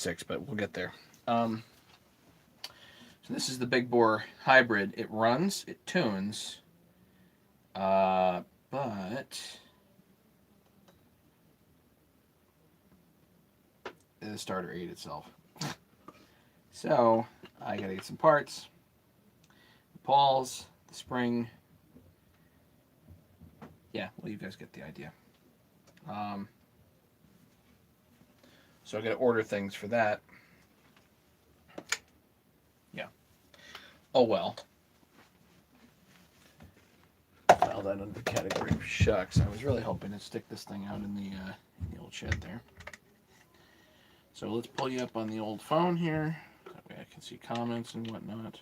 6, but we'll get there. So this is the big bore hybrid. It runs, it tunes, but the starter ate itself. So I gotta get some parts, the pawls, the spring. Yeah, well, you guys get the idea. So I gotta order things for that. Yeah. Oh well. File that under the category of shucks. I was really hoping to stick this thing out in the old shed there. So let's pull you up on the old phone here. That way I can see comments and whatnot.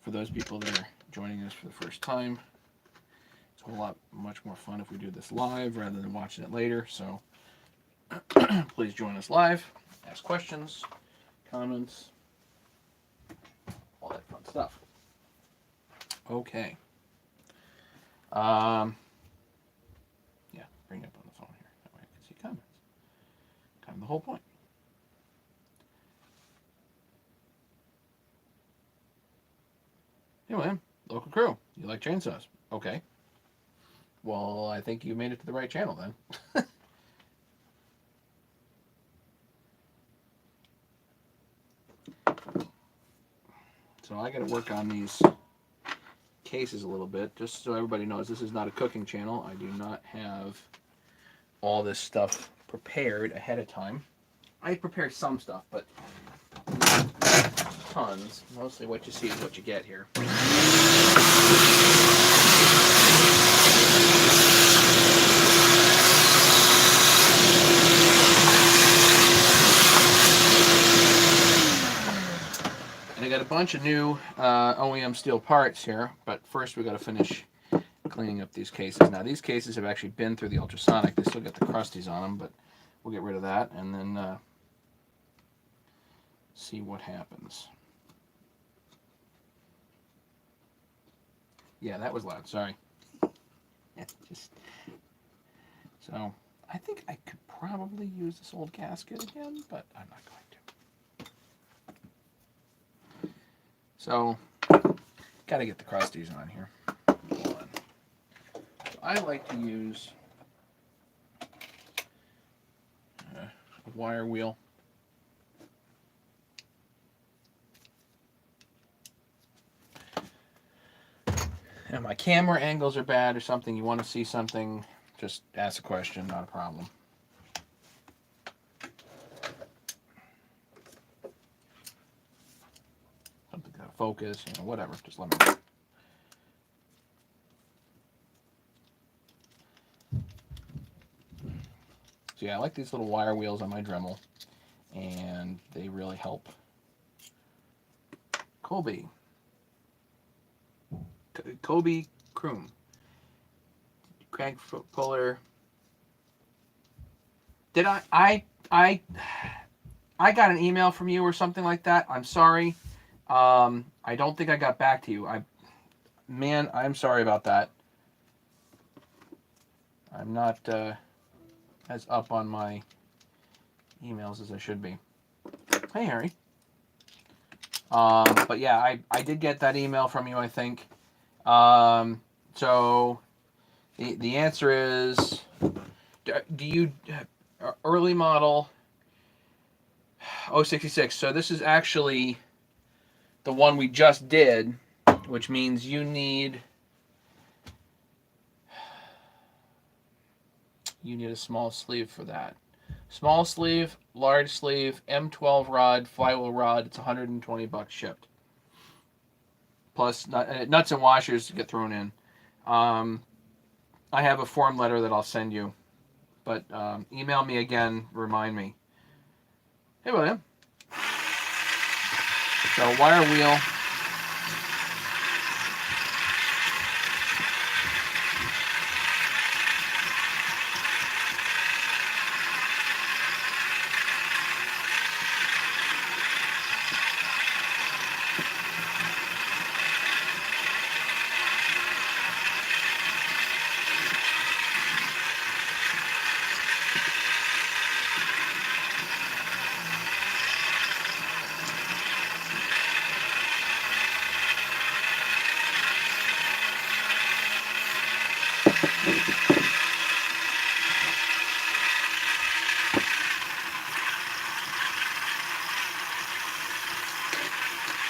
For those people that are joining us for the first time, it's a whole lot much more fun if we do this live rather than watching it later. So please join us live, ask questions, comments, all that fun stuff. Okay. Yeah, bring it up on the phone here. That way I can see comments. Kind of the whole point. Hey, William, local crew. You like chainsaws? Okay. Well, I think you made it to the right channel then. So I got to work on these cases a little bit, just so everybody knows this is not a cooking channel. I do not have all this stuff prepared ahead of time. I prepare some stuff, but not tons. Mostly what you see is what you get here. And I got a bunch of new OEM Stihl parts here, but first we got to finish cleaning up these cases. Now these cases have actually been through the ultrasonic. They still got the crusties on them, but we'll get rid of that and then see what happens. Yeah, that was loud. Sorry. So I think I could probably use this old gasket again, but I'm not going to. So got to get the crusties on here. Hold on. So I like to use a wire wheel. And my camera angles are bad or something, you want to see something, just ask a question, not a problem. Something's got to focus, whatever, just let me know. So yeah, I like these little wire wheels on my Dremel, and they really help. Kobe Kroom. Crank puller. Did I got an email from you or something like that? I'm sorry. I don't think I got back to you. Man, I'm sorry about that. I'm not as up on my emails as I should be. Hey, Harry. But yeah, I did get that email from you, I think. So the answer is, do you early model 066? So this is actually the one we just did, which means you need a small sleeve for that. Small sleeve, large sleeve, M12 rod, flywheel rod. It's $120 shipped. Plus nuts and washers to get thrown in. I have a form letter that I'll send you, but email me again. Remind me. Hey, William. So wire wheel.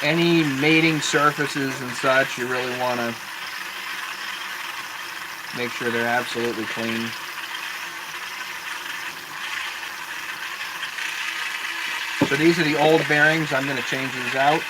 Any mating surfaces and such, you really want to make sure they're absolutely clean. So these are the old bearings. I'm going to change these out.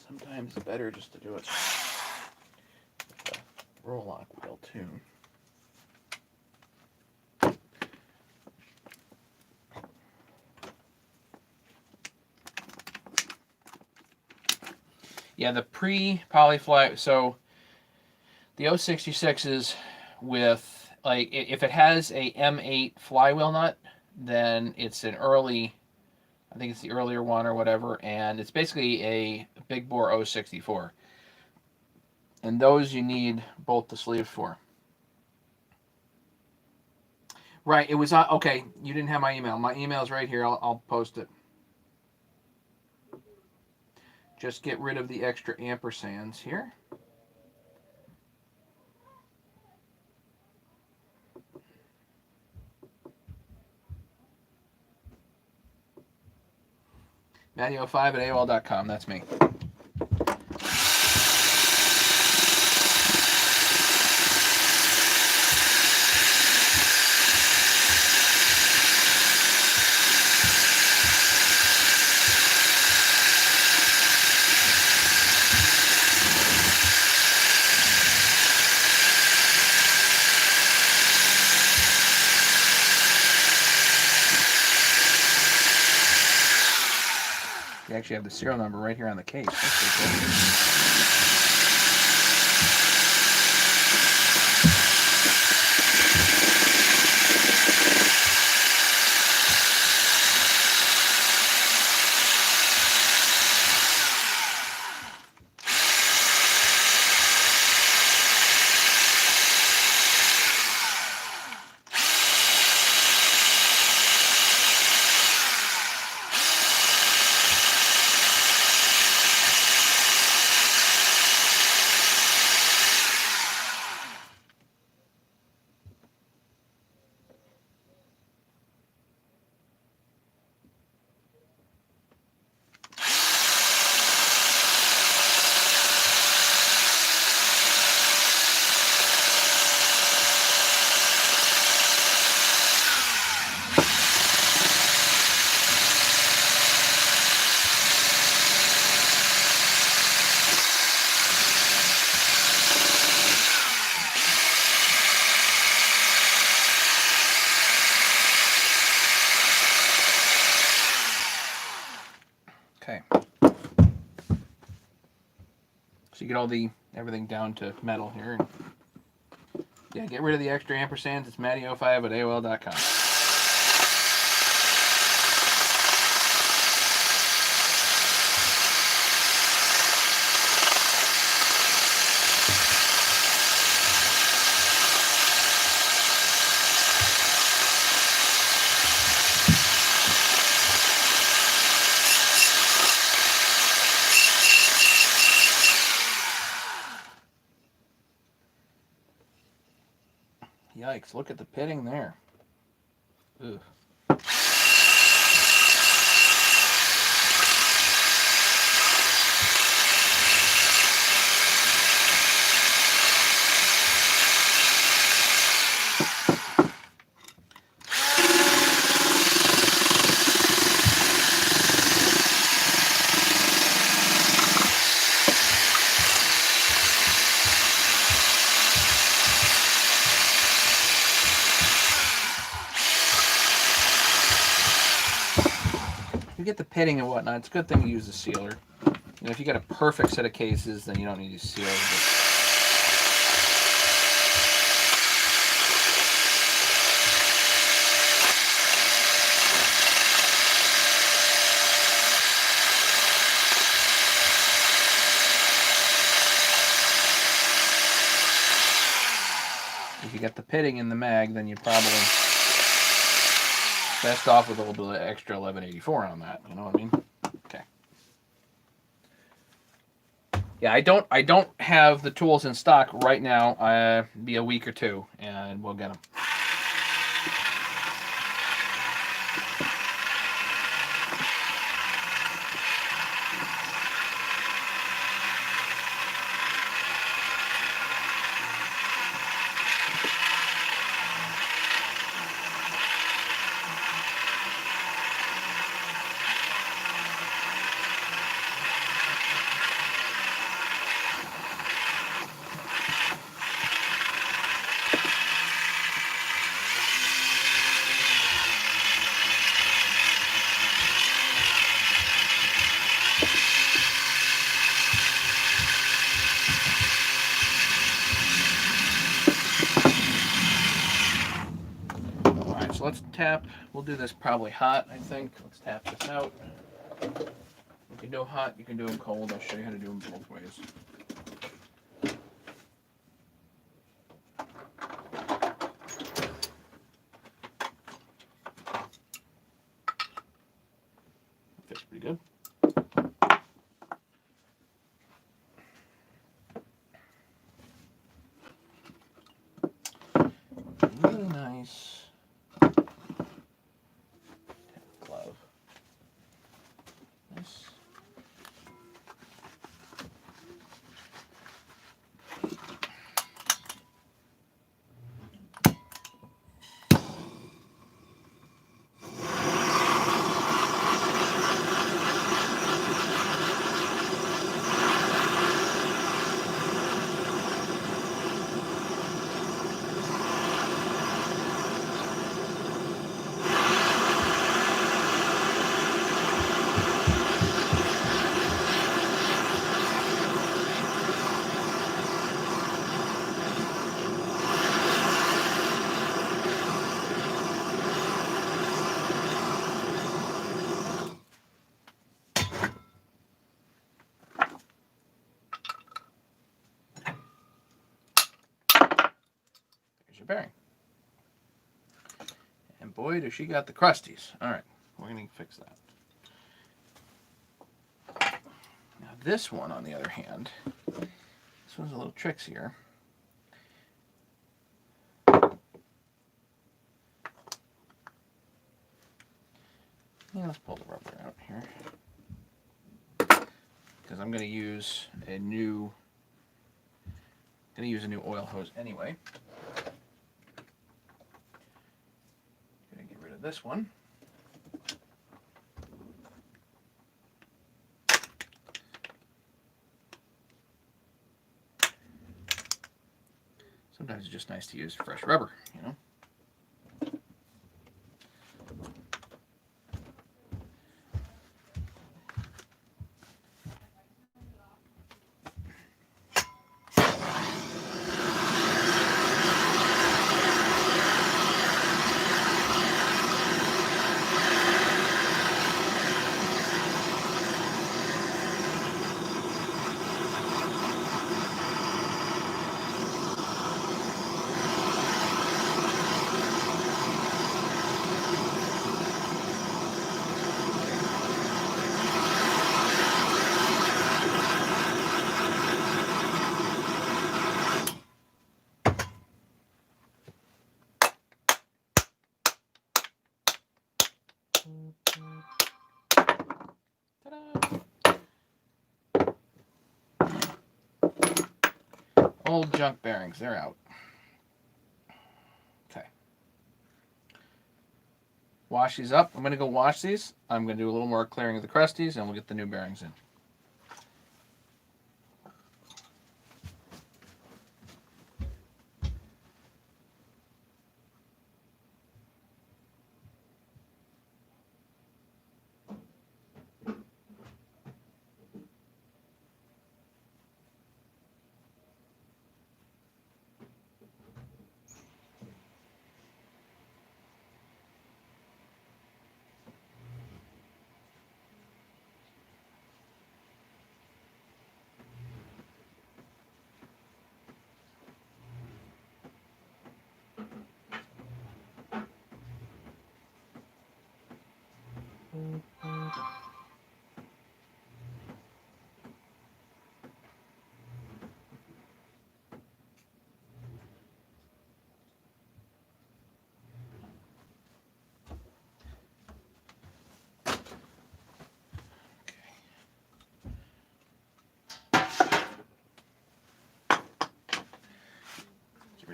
Sometimes it's better just to do it with a roll-lock wheel too. Yeah, the pre-polyfly, so the 066s with, like, if it has a M8 flywheel nut, then it's an early, I think it's the earlier one or whatever, and it's basically a big bore 064. And those you need both the sleeves for. Right, it was on, okay, you didn't have my email. My email's right here, I'll post it. Just get rid of the extra ampersands here. Matty05@AOL.com, that's me. You actually have the serial number right here on the case. That's pretty cool. Okay. So you get all the everything down to metal here. Yeah, get rid of the extra ampersands. It's Matty05@AOL.com. Yikes, look at the pitting there. Ugh. Get the pitting and whatnot, it's a good thing to use a sealer. You know, if you got a perfect set of cases, then you don't need to seal it. If you get the pitting in the mag, then you're probably best off with a little bit of extra 1184 on that. You know what I mean? Okay. Yeah, I don't have the tools in stock right now. Be a week or two, and we'll get them. So let's tap. We'll do this probably hot, I think. Let's tap this out. You can do them hot, you can do them cold. I'll show you how to do them both ways. Fits pretty good. Really nice. Glove. Nice. Your bearing. And boy, does she got the crusties. All right, we're going to fix that. Now this one, on the other hand, this one's a little trickier. Yeah, let's pull the rubber out here. Because I'm going to use a new oil hose anyway. Gonna get rid of this one. Sometimes it's just nice to use fresh rubber, you know. Old junk bearings, they're out. Okay. Wash these up. I'm going to go wash these. I'm going to do a little more clearing of the crusties, and we'll get the new bearings in.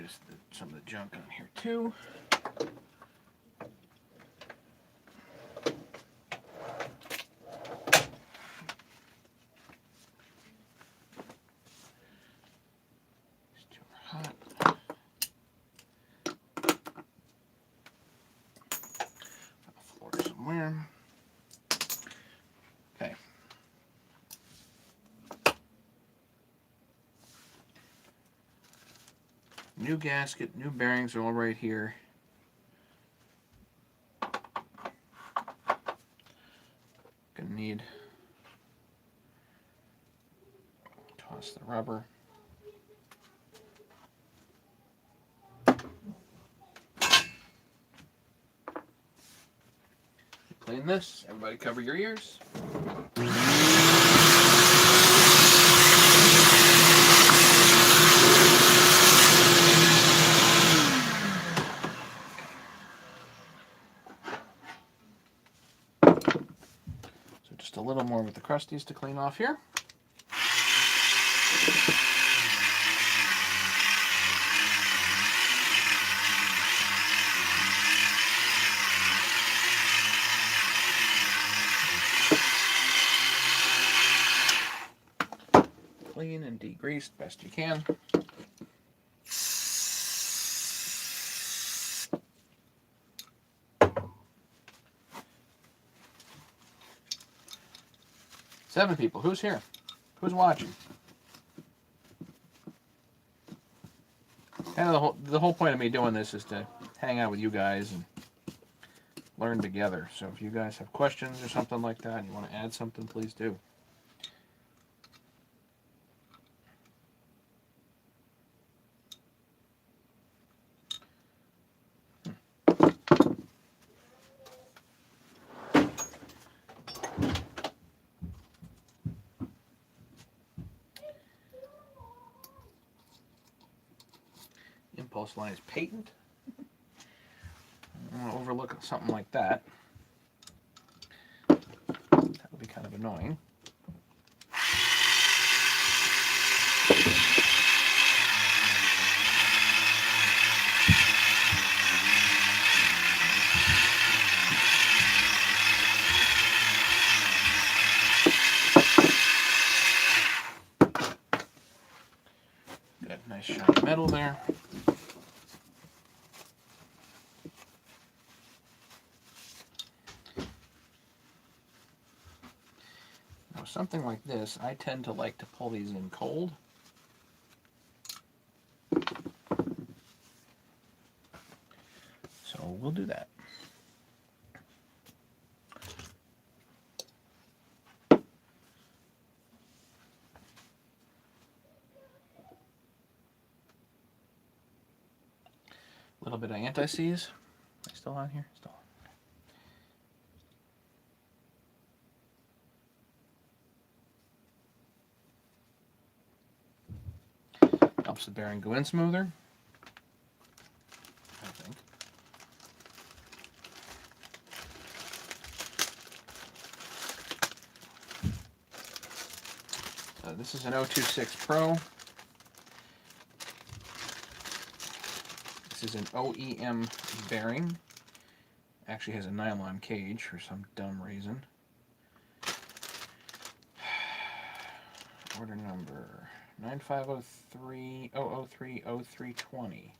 There's some of the junk on here too. These two are hot. On the floor somewhere. Okay. New gasket, new bearings are all right here. Gonna need toss the rubber. Clean this. Everybody cover your ears. Just a little more with the crusties to clean off here. Clean and degreased best you can. Seven people. Who's here? Who's watching? Kind of the whole point of me doing this is to hang out with you guys and learn together. So if you guys have questions or something like that, and you want to add something, please do. Impulse line is patent. I don't want to overlook something like that. That would be kind of annoying. Good, nice shiny metal there. Something like this, I tend to like to pull these in cold. So we'll do that. A little bit of anti-seize. Am I still on here? Still on. Helps the bearing go in smoother, I think. This is an 026 Pro. This is an OEM bearing. Actually has a nylon cage for some dumb reason. Order number 9503-003-0320.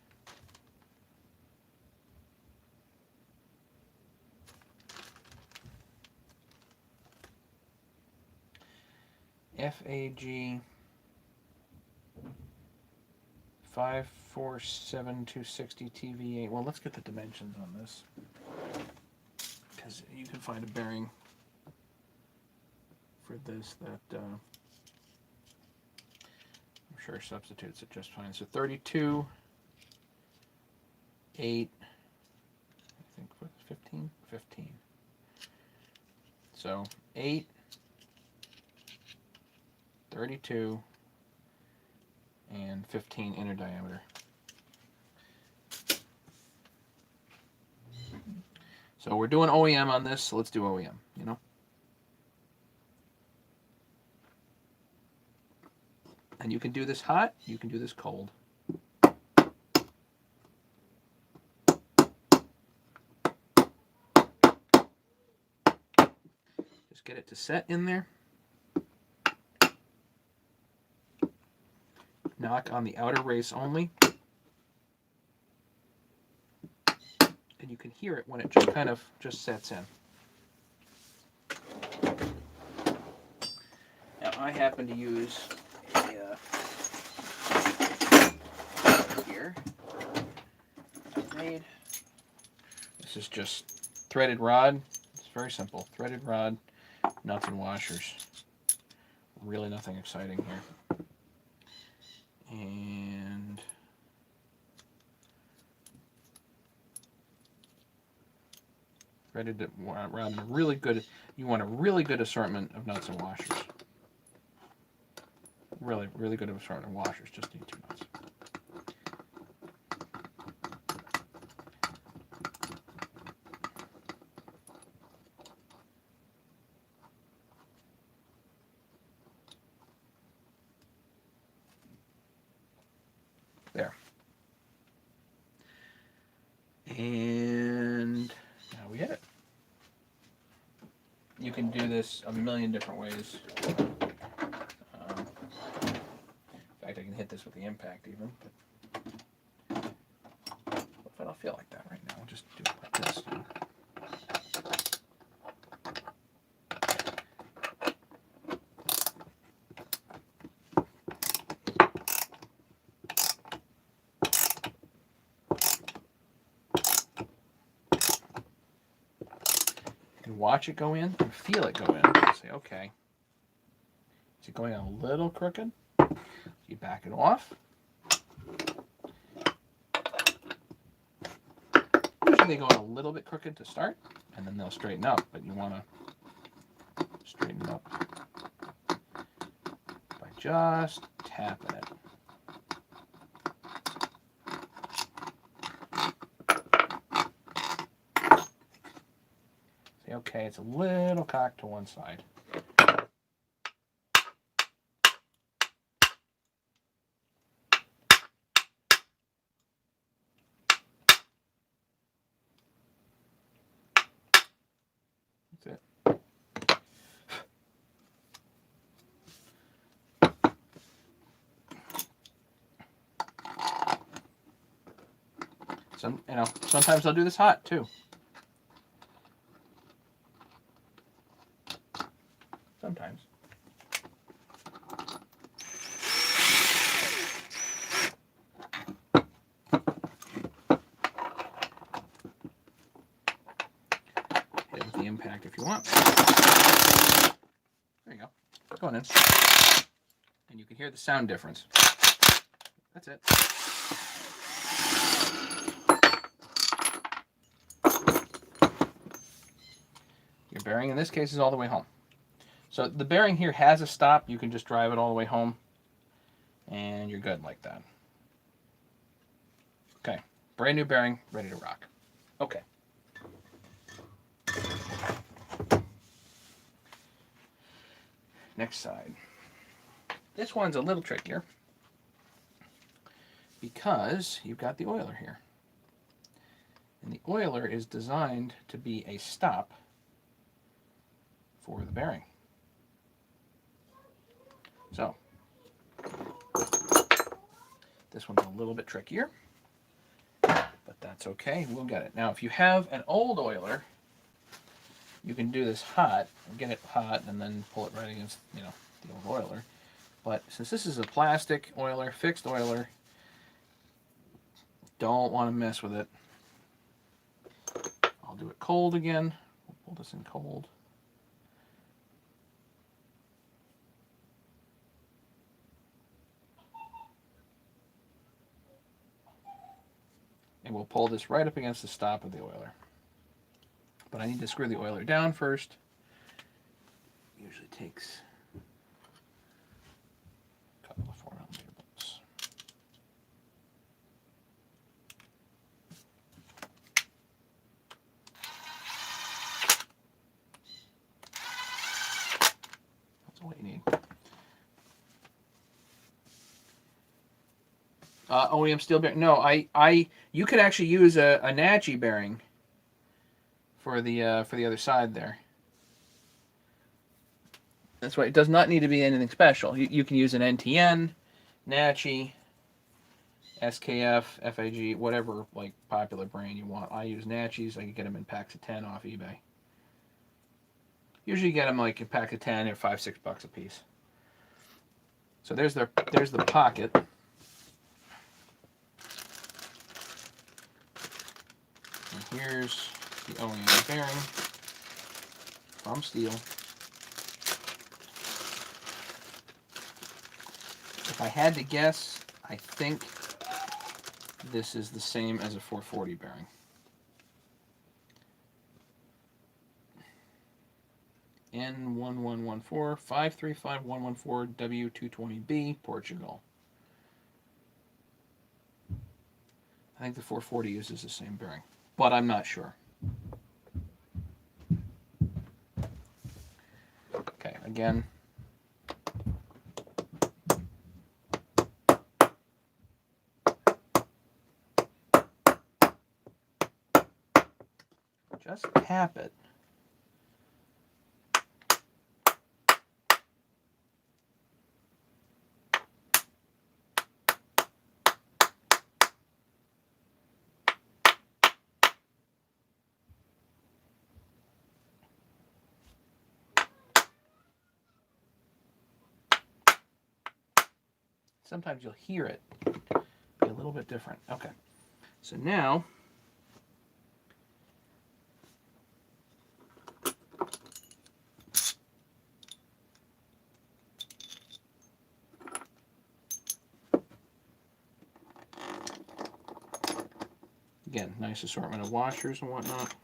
FAG 547260 TVA. Well, let's get the dimensions on this, because you can find a bearing for this that I'm sure substitutes it just fine. So 32, 8, I think 15, 15. So 8, 32, and 15 inner diameter. So we're doing OEM on this, so let's do OEM, you know? And you can do this hot, you can do this cold. Just get it to set in there. Knock on the outer race only. And you can hear it when it just kind of just sets in. Now I happen to use a here I've made. This is just threaded rod. It's very simple. Threaded rod, nuts and washers. Really nothing exciting here. And threaded rod and a really good, you want a really good assortment of nuts and washers. Really, really good assortment of washers. Just need 2 nuts. There. And now we hit it. You can do this a million different ways. In fact, I can hit this with the impact even. But what if I don't feel like that right now? I'll just do it like this. Watch it go in and feel it go in. Say, okay, is it going a little crooked? You back it off. Usually they go a little bit crooked to start, and then they'll straighten up, but you want to straighten it up by just tapping it. Okay, it's a little cocked to one side. That's it. Sometimes I'll do this hot too. Sometimes. Hit it with the impact if you want. There you go. Going in. And you can hear the sound difference. That's it. Your bearing in this case is all the way home. So the bearing here has a stop. You can just drive it all the way home, and you're good like that. Okay, brand new bearing, ready to rock. Okay. Next side. This one's a little trickier because you've got the oiler here. And the oiler is designed to be a stop for the bearing. So, this one's a little bit trickier, but that's okay. We'll get it. Now, if you have an old oiler, you can do this hot, get it hot, and then pull it right against, the old oiler. But since this is a plastic oiler, fixed oiler, don't want to mess with it. I'll do it cold again. We'll pull this in cold. And we'll pull this right up against the stop of the oiler. But I need to screw the oiler down first. Usually takes a couple of 4mm bolts. That's all you need. OEM steel bearing. No, you could actually use a Nachi bearing for the other side there. That's why it does not need to be anything special. You can use an NTN, Nachi, SKF, FAG, whatever like popular brand you want. I use Nachis. I can get them in packs of 10 off eBay. Usually get them like a pack of 10 or $5-6 a piece. So there's the pocket. And here's the OEM bearing from Stihl. If I had to guess, I think this is the same as a 440 bearing. N1114 535114 W220B, Portugal. I think the 440 uses the same bearing, but I'm not sure. Okay, again. Just tap it. Sometimes you'll hear it be a little bit different. Okay, so now again, nice assortment of washers and whatnot.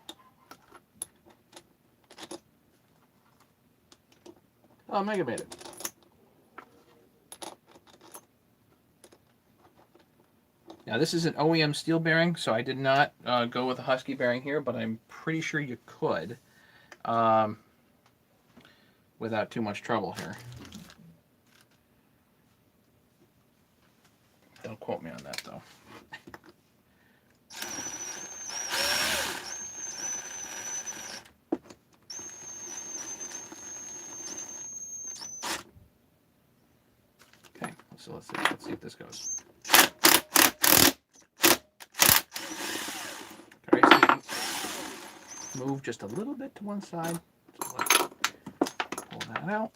Oh, Mega made it. Now this is an OEM Stihl bearing, so I did not go with a Husky bearing here, but I'm pretty sure you could without too much trouble here. Don't quote me on that though. Okay, so let's see if this goes. Okay, so move just a little bit to one side. So let's pull that out.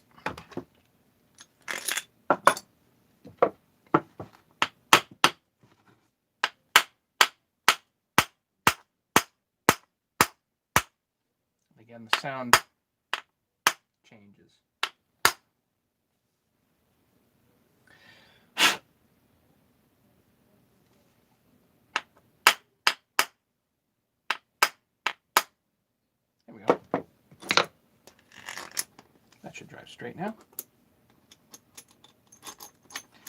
Again, the sound changes. There we go. That should drive straight now.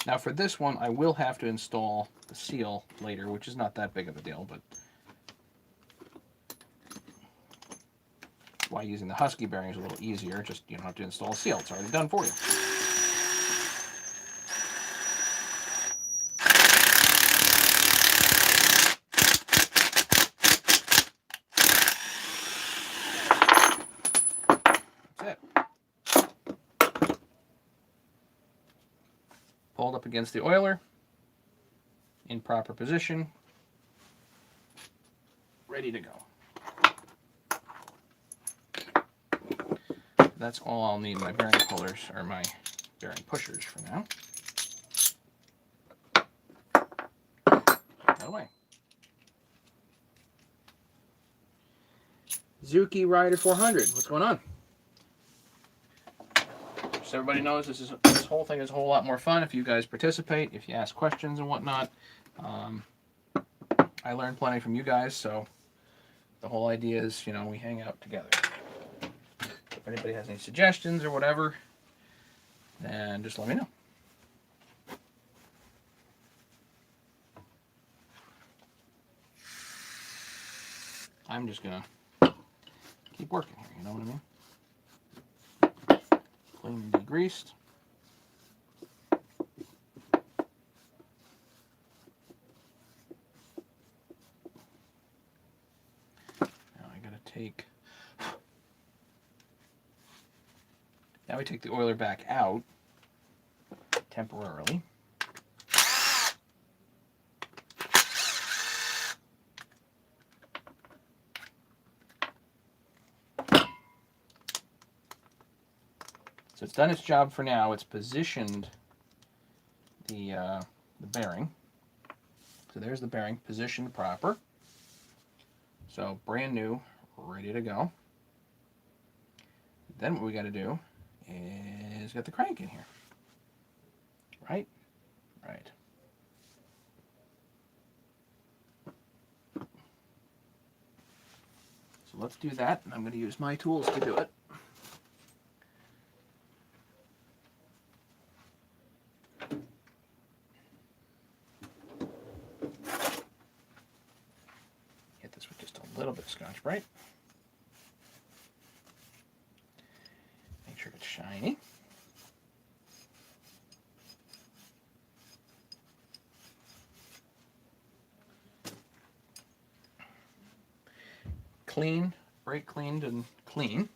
Now for this one, I will have to install the seal later, which is not that big of a deal, but why using the Husky bearing is a little easier. Just you don't have to install a seal. It's already done for you. That's it. Pulled up against the oiler, in proper position, ready to go. That's all I'll need my bearing pullers, or my bearing pushers for now. That away. Zuki Rider 400, what's going on? Just so everybody knows, this whole thing is a whole lot more fun if you guys participate, if you ask questions and whatnot. I learned plenty from you guys, so the whole idea is, you know, we hang out together. If anybody has any suggestions or whatever, then just let me know. I'm just gonna keep working here, you know what I mean? Clean and degreased. Now I gotta take Now we take the oiler back out temporarily. So it's done its job for now. It's positioned the bearing. So there's the bearing, positioned proper. So brand new, ready to go. Then what we got to do is get the crank in here. Right? Right. So let's do that, and I'm going to use my tools to do it. Hit this with just a little bit of Scotch-Brite. Make sure it's shiny. Clean, brake cleaned and clean.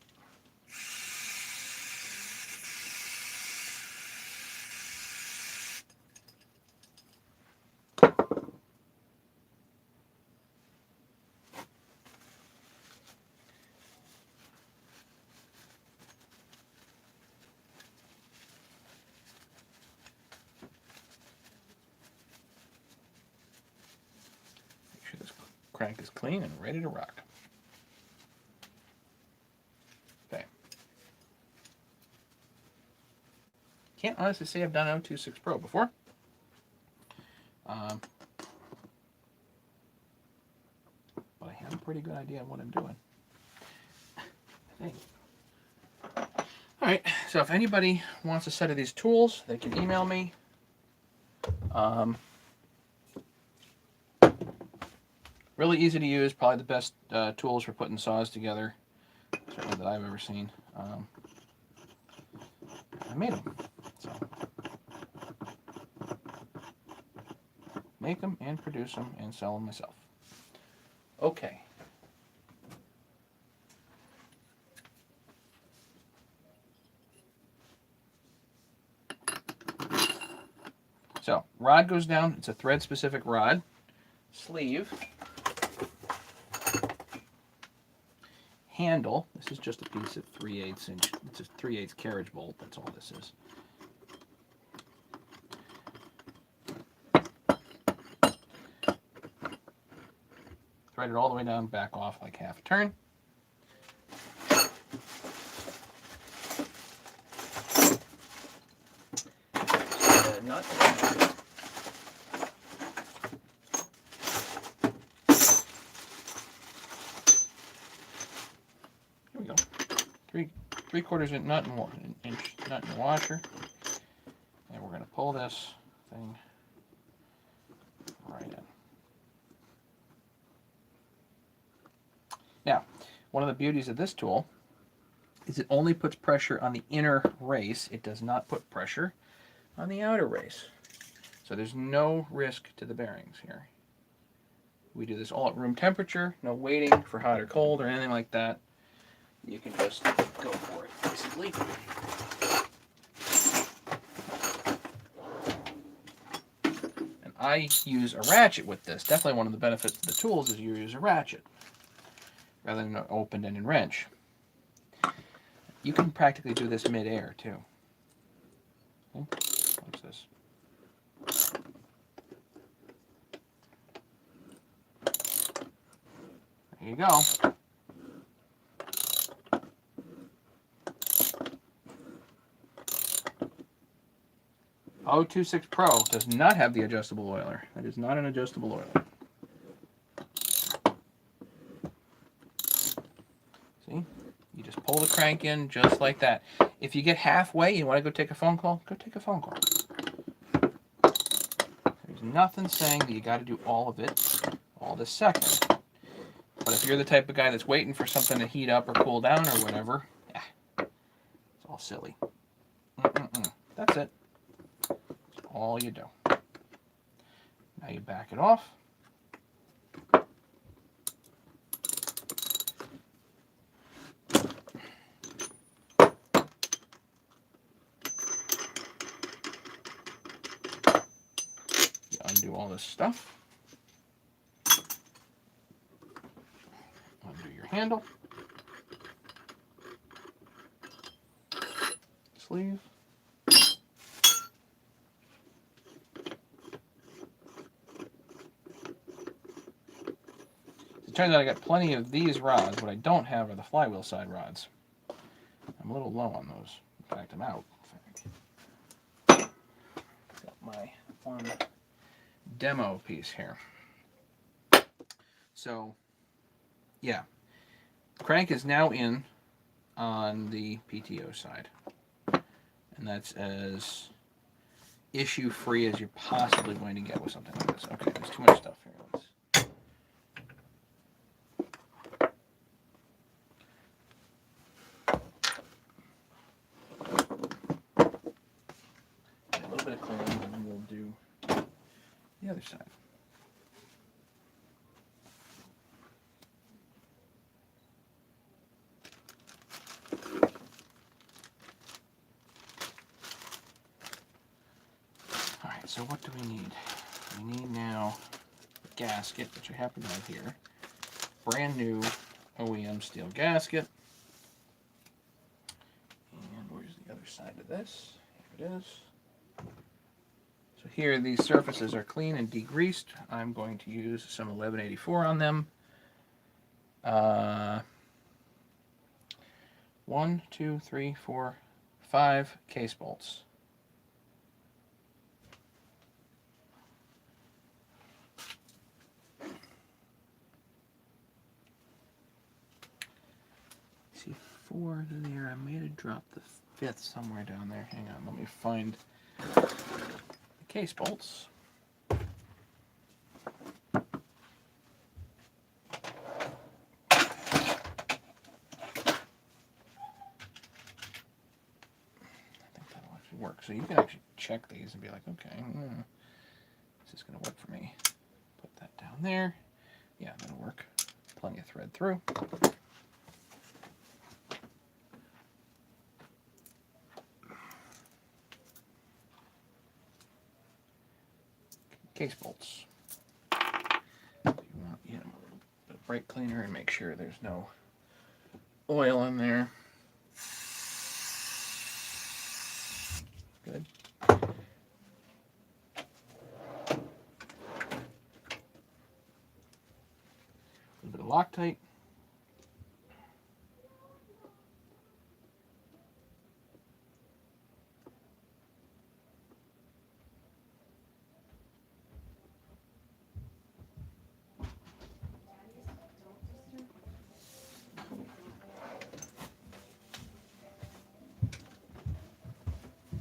Make sure this crank is clean and ready to rock. Okay. Can't honestly say I've done 026 Pro before. But I have a pretty good idea of what I'm doing, I think. Alright, so if anybody wants a set of these tools, they can email me. Really easy to use, probably the best tools for putting saws together, certainly that I've ever seen. I made them, so make them and produce them and sell them myself. Okay. So, rod goes down. It's a thread-specific rod. Sleeve. Handle. This is just a piece of 3/8 inch. It's a 3/8 carriage bolt. That's all this is. Thread it all the way down, back off like half a turn. Nut. Here we go. 3/4 inch nut and washer, and we're going to pull this thing right in. Now, one of the beauties of this tool is it only puts pressure on the inner race. It does not put pressure on the outer race. So there's no risk to the bearings here. We do this all at room temperature, no waiting for hot or cold or anything like that. You can just go for it, basically. And I use a ratchet with this. Definitely one of the benefits of the tools is you use a ratchet rather than an open-ended wrench. You can practically do this mid-air too. Watch this. There you go. .026 Pro does not have the adjustable oiler. That is not an adjustable oiler. See? You just pull the crank in just like that. If you get halfway, you want to go take a phone call, go take a phone call. There's nothing saying that you got to do all of it all this second. But if you're the type of guy that's waiting for something to heat up or cool down or whatever, it's all silly. That's it. That's all you do. Now you back it off. this stuff. Undo your handle. Sleeve. It turns out I got plenty of these rods. What I don't have are the flywheel side rods. I'm a little low on those. In fact, I'm out. Got my one demo piece here. So, yeah. Crank is now in on the PTO side. And that's as issue-free as you're possibly going to get with something like this. Okay, there's too much stuff here. Let's... A little bit of cleaning, and then we'll do the other side. Alright, so what do we need? We need now a gasket, which I happen to have here. Brand new OEM Stihl gasket. And where's the other side of this? Here it is. So here these surfaces are clean and degreased. I'm going to use some 1184 on them. 1, 2, 3, 4, 5 case bolts. See, 4 there. I may have dropped the 5th somewhere down there. Hang on, let me find the case bolts. Work. So you can actually check these and be like, okay, is this going to work for me? Put that down there. Yeah, that'll work. Plenty of thread through. Case bolts. You want a little bit of brake cleaner and make sure there's no oil in there. Good. A little bit of Loctite.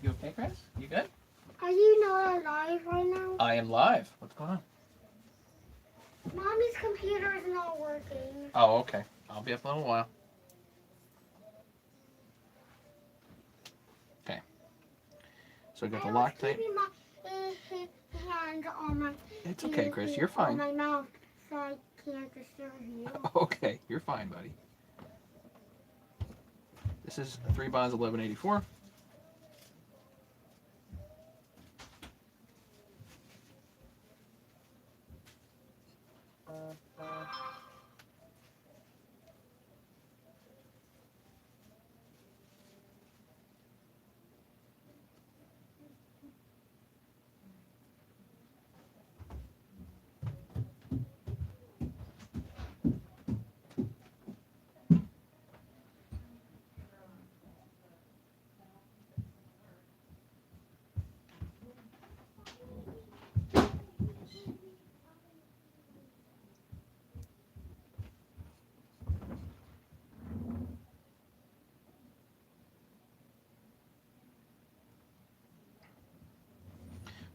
You okay, Chris? You good? Are you not live right now? I am live. What's going on? Mommy's computer is not working. Oh, okay. I'll be up in a little while. Okay. So I got the Loctite. Keeping my hand on my. It's okay, Chris. You're fine. On my mouth, so I can't disturb you. Okay, you're fine, buddy. This is 3 bonds 1184.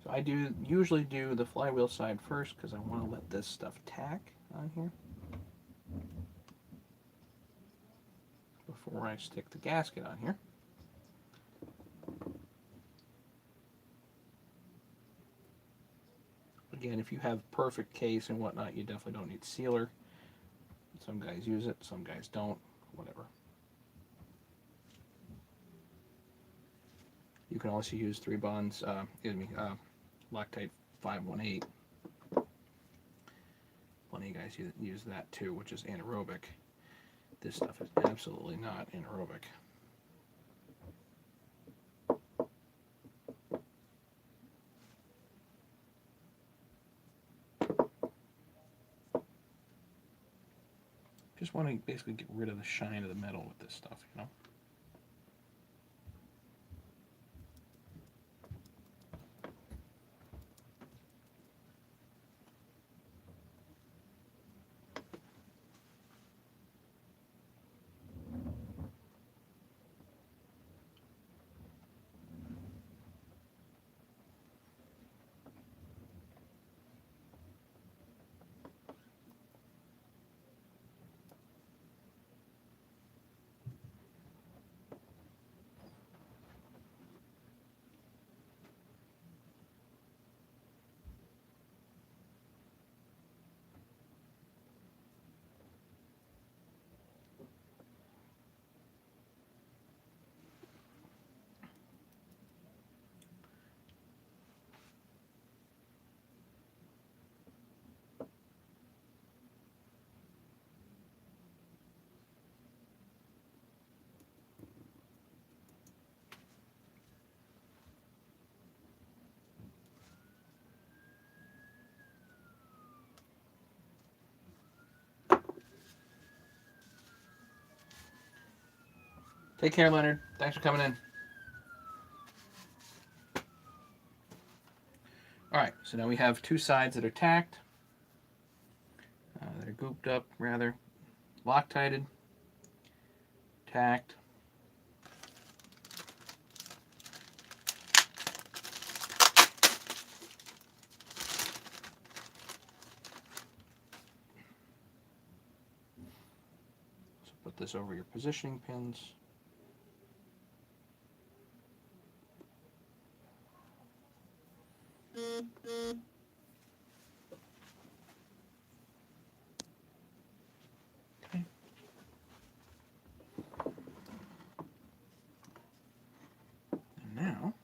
So I usually do the flywheel side first because I want to let this stuff tack on here before I stick the gasket on here. Again, if you have perfect case and whatnot, you definitely don't need sealer. Some guys use it, some guys don't, whatever. You can also use 3 bonds, Loctite 518 plenty of guys use that too, which is anaerobic. This stuff is absolutely not anaerobic. Just want to basically get rid of the shine of the metal with this stuff, you know? Take care, Leonard. Thanks for coming in. Alright, so now we have two sides that are tacked. That are gooped up, rather. Loctited. Tacked. So put this over your positioning pins. Okay. And now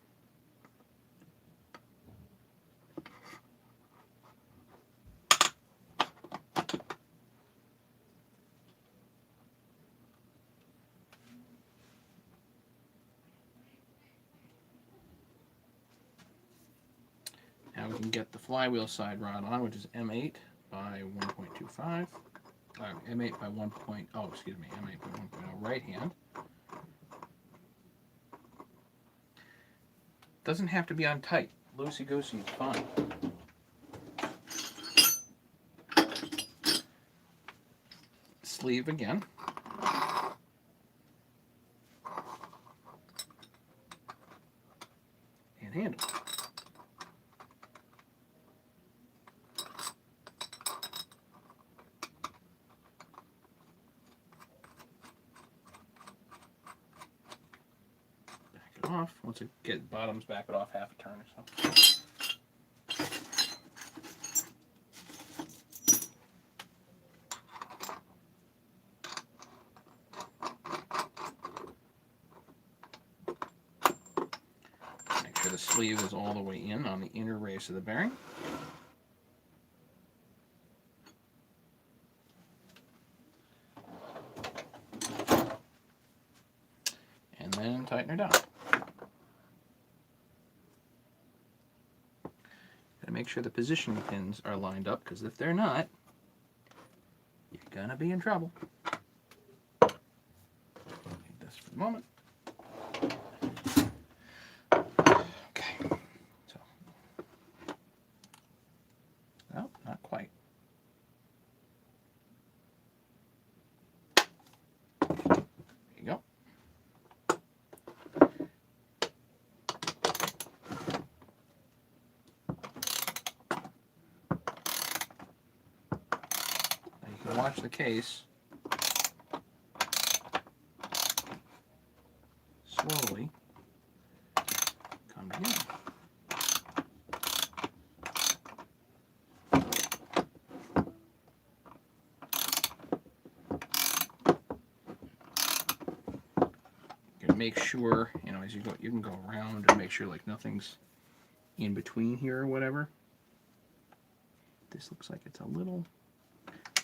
we can get the flywheel side rod on, which is M8 by 1.25. M8 by 1. Excuse me, M8 by 1.0 right hand. Doesn't have to be on tight. Loosey goosey is fine. Sleeve again. And handle. Off. Once it get bottoms, back it off half a turn or so. Make sure the sleeve is all the way in on the inner race of the bearing. And then tighten her down. Make sure the positioning pins are lined up, because if they're not, you're gonna be in trouble. Leave this for the moment. Okay, so no, not quite. There you go. Watch the case slowly come together. You can make sure, as you go, you can go around and make sure like nothing's in between here or whatever. This looks like it's a little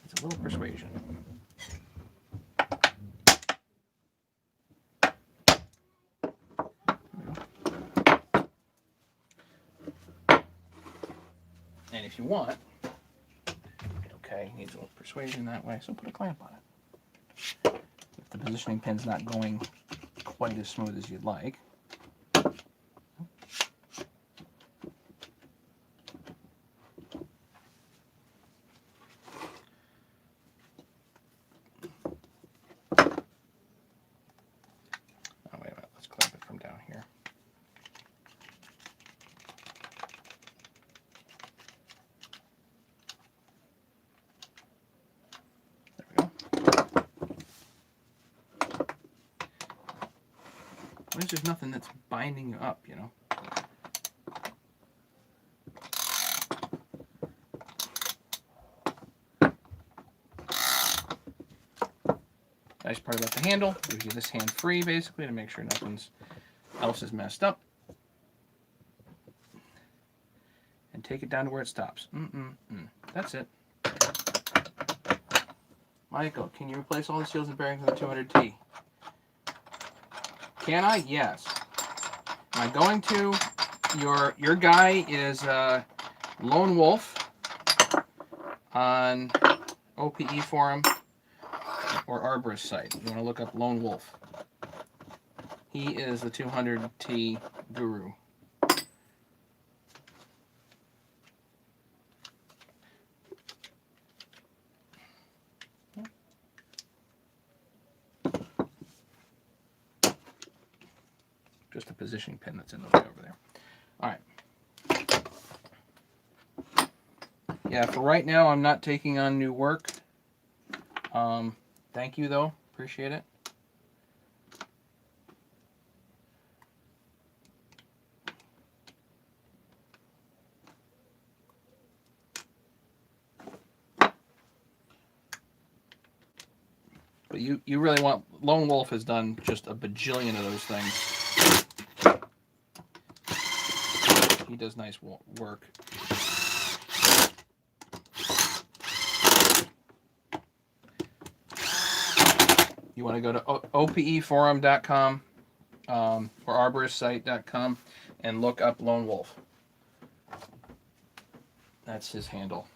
It's a little persuasion. And if you want, okay, needs a little persuasion that way, so put a clamp on it. If the positioning pin's not going quite as smooth as you'd like. Oh, wait a minute, let's clamp it from down here. There we go. There's just nothing that's binding you up, you know. Nice part about the handle, gives you this hand free basically to make sure nothing else is messed up. And take it down to where it stops. That's it. Michael, can you replace all the seals and bearings on the 200T? Can I? Yes. Am I going to? Your guy is Lone Wolf on OPE forum or Arborist site. You want to look up Lone Wolf. He is the 200T guru. Just a positioning pin that's in the way over there. All right. Yeah, for right now, I'm not taking on new work. Thank you, though. Appreciate it. But you really want... Lone Wolf has done just a bajillion of those things. He does nice work. You want to go to opeforum.com or arboristsite.com and look up Lone Wolf. That's his handle.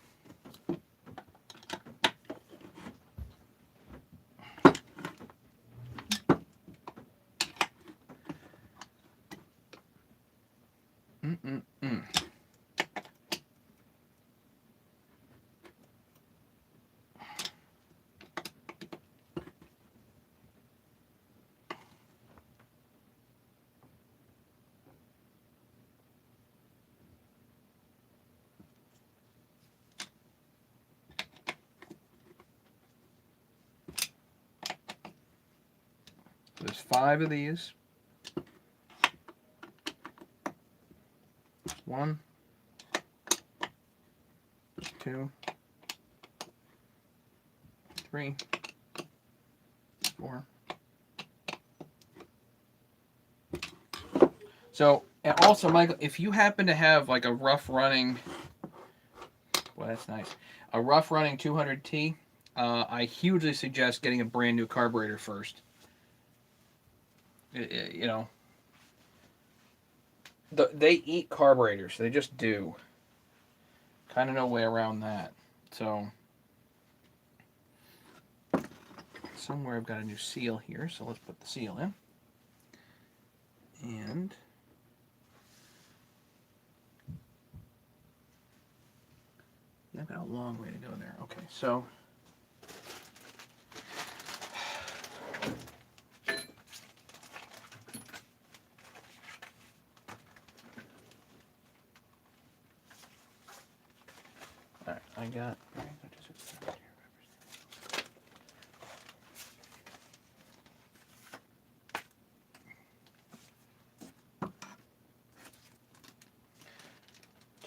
There's 5 of these. 1, 2, 3, 4. So, and also, Michael, if you happen to have like a rough running, well, that's nice, a rough running 200T, I hugely suggest getting a brand new carburetor first. You know, they eat carburetors. They just do. Kind of no way around that. So, somewhere I've got a new seal here, so let's put the seal in. And I've got a long way to go there. Okay, so all right, I got.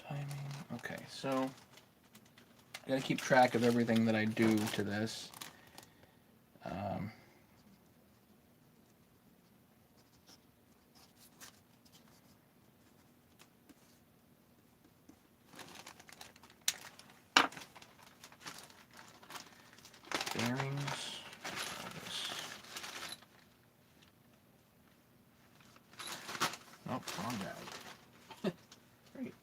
Timing. Okay, so I got to keep track of everything that I do to this. Bearings. All this. Oh, wrong bag. Great.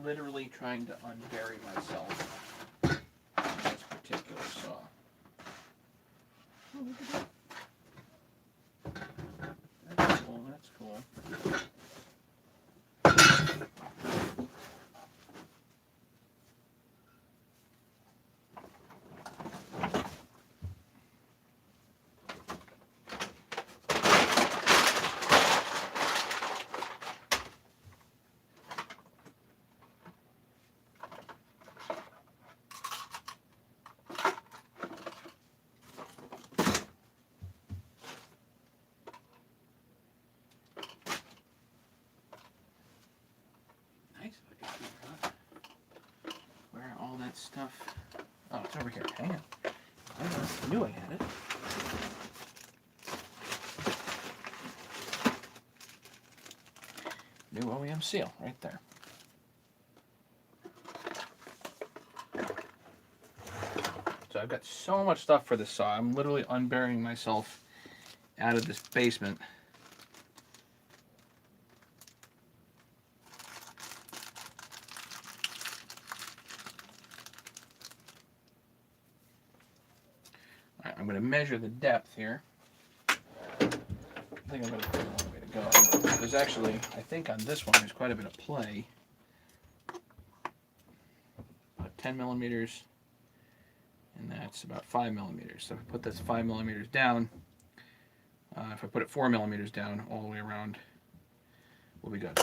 Literally trying to unbury myself in this particular saw. Oh, look at that. That's cool, that's cool. Nice. Where all that stuff? Oh, it's over here. Hang on. I knew I had it. New OEM seal right there. So I've got so much stuff for this saw. I'm literally unburying myself out of this basement. All right, I'm going to measure the depth here. I think I'm going to put a long way to go. There's actually, I think on this one, there's quite a bit of play. About 10 millimeters. And that's about 5 millimeters. So if I put this 5 millimeters down, if I put it 4 millimeters down all the way around, we'll be good.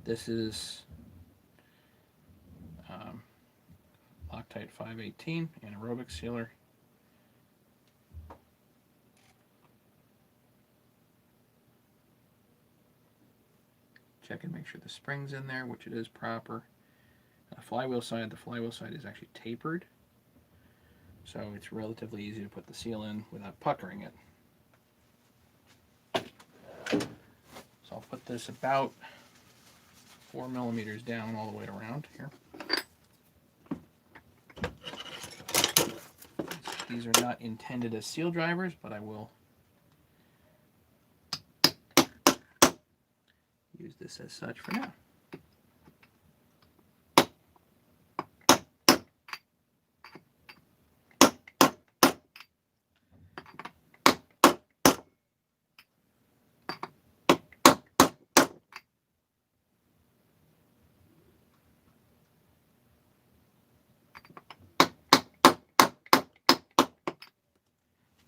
This is Loctite 518 anaerobic sealer. Check and make sure the spring's in there, which it is proper. The flywheel side is actually tapered, so it's relatively easy to put the seal in without puckering it. So I'll put this about 4 millimeters down all the way around here. These are not intended as seal drivers, but I will use this as such for now.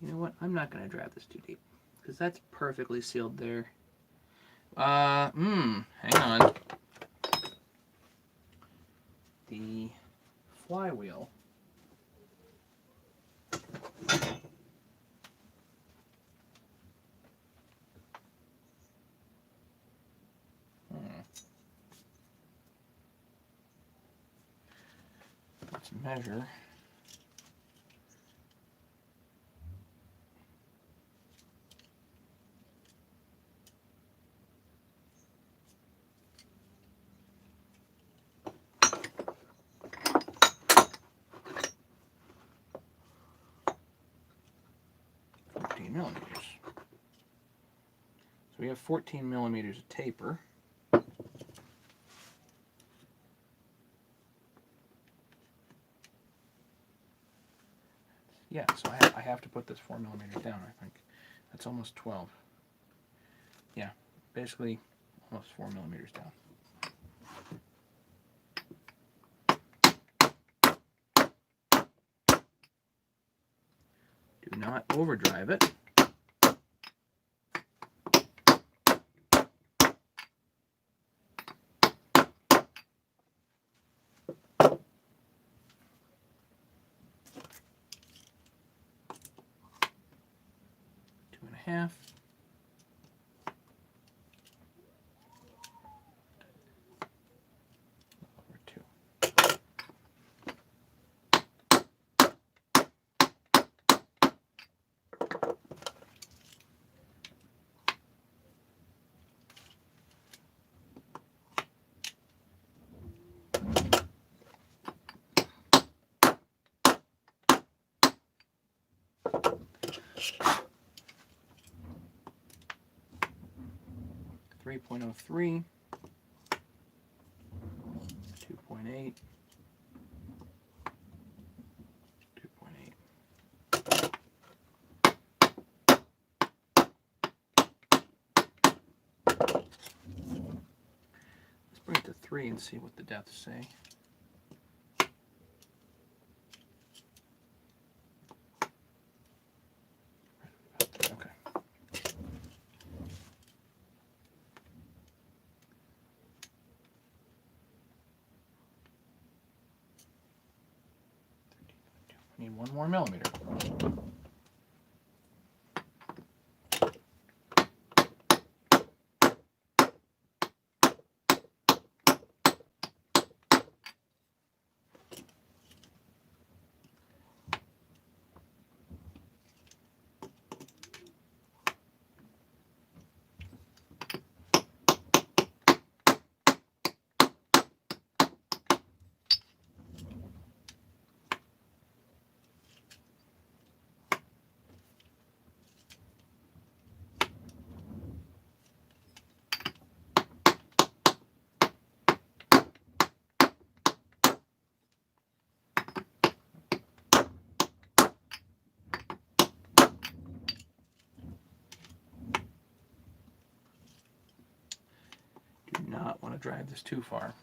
You know what? I'm not going to drive this too deep because that's perfectly sealed there. Hang on. The flywheel. Let's measure. Millimeters. So we have 14 millimeters of taper. Yeah, so I have to put this 4 millimeters down, I think. That's almost 12. Yeah, basically almost 4 millimeters down. Do not overdrive it. 1.5. Over 2. 3.03, 2.8, 2.8. Let's bring it to 3 and see what the depths say. Okay. Need 1 more millimeter. Do not want to drive this too far.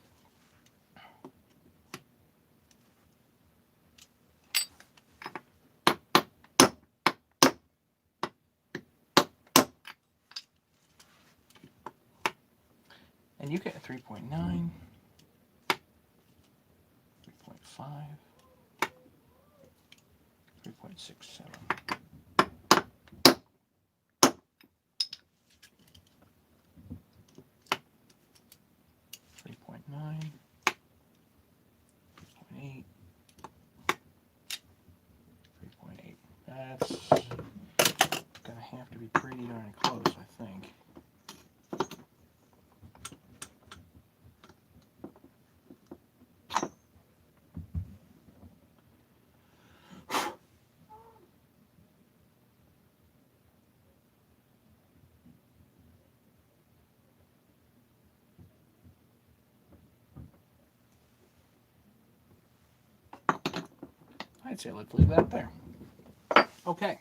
And you get a 3.9, 3.5, 3.67. 3.9, 3.8, 3.8. That's gonna have to be pretty darn close, I think. I'd say let's leave that there. Okay.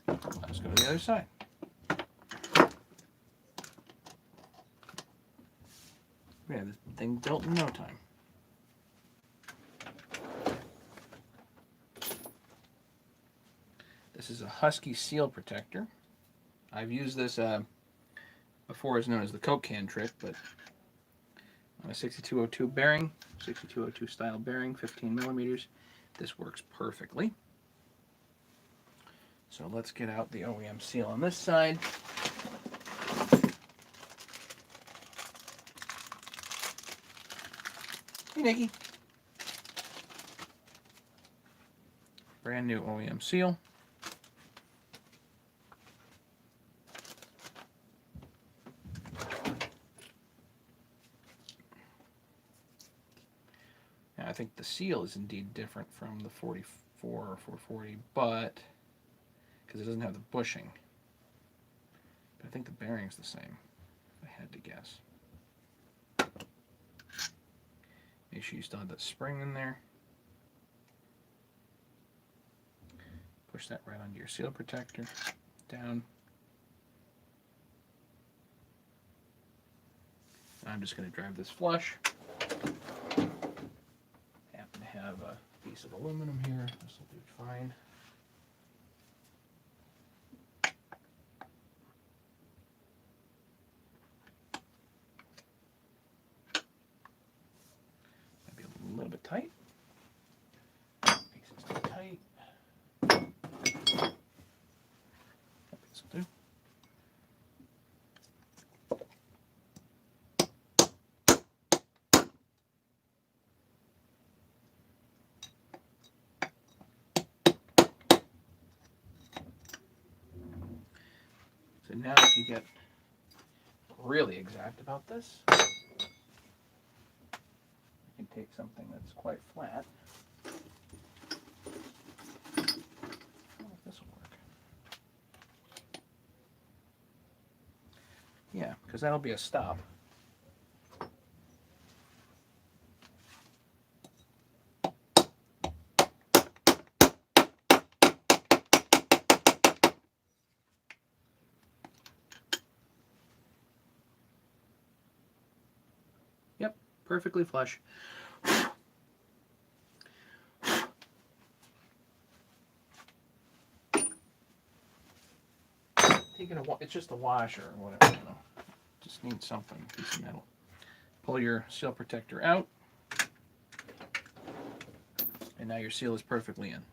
Let's go to the other side. We have this thing built in no time. This is a Husky seal protector. I've used this before, as known as the Coke can trick, but on a 6202 bearing, 6202 style bearing, 15 millimeters, this works perfectly. So let's get out the OEM seal on this side. Hey, Nikki. Brand new OEM seal. Now, I think the seal is indeed different from the 44 or 440, but because it doesn't have the bushing. But I think the bearing's the same, if I had to guess. Make sure you still have that spring in there. Push that right onto your seal protector. Down. And I'm just going to drive this flush. Happen to have a piece of aluminum here. This will do fine. Might be a little bit tight. And now if you get really exact about this, you can take something that's quite flat. I don't know if this will work. Yeah, because that'll be a stop. Yep, perfectly flush. It's just a washer or whatever, you know. Just need something, piece of metal. Pull your seal protector out, and now your seal is perfectly in.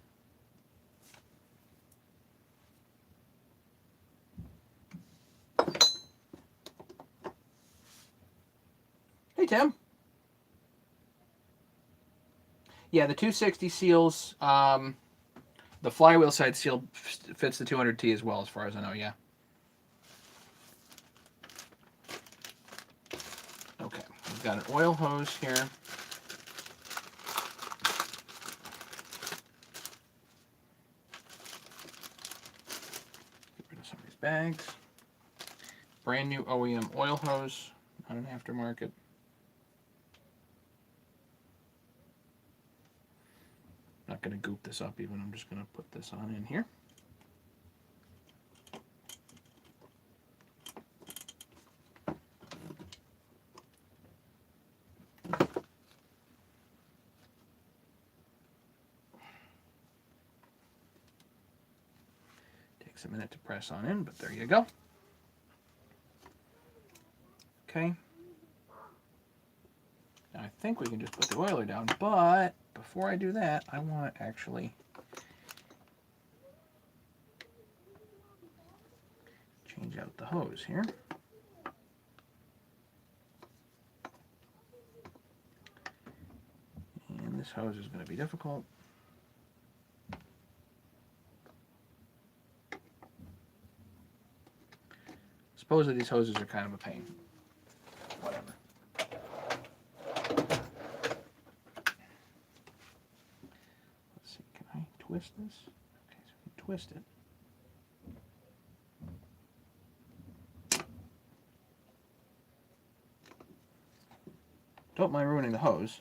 Hey, Tim. Yeah, the 260 seals, the flywheel side seal fits the 200T as well, as far as I know, yeah. Okay, we've got an oil hose here. Get rid of some of these bags. Brand new OEM oil hose, not an aftermarket. Not going to goop this up even, I'm just going to put this on in here. Takes a minute to press on in, but there you go. Okay. Now I think we can just put the oiler down, but before I do that, I want to actually change out the hose here. And this hose is going to be difficult. Supposedly these hoses are kind of a pain. Whatever. Let's see, can I twist this? Okay, so we can twist it. Don't mind ruining the hose.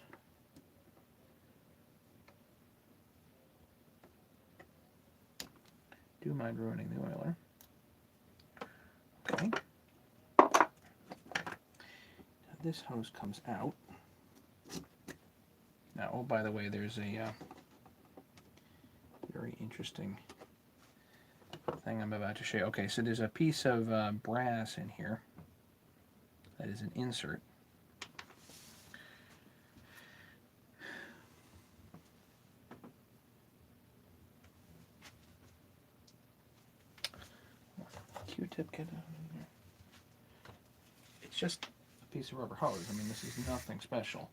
Do mind ruining the oiler. Okay. Now this hose comes out. Now, oh, by the way, there's a very interesting thing I'm about to show you. Okay, so there's a piece of brass in here that is an insert. Q-tip, get out of here. It's just a piece of rubber hose. I mean, this is nothing special.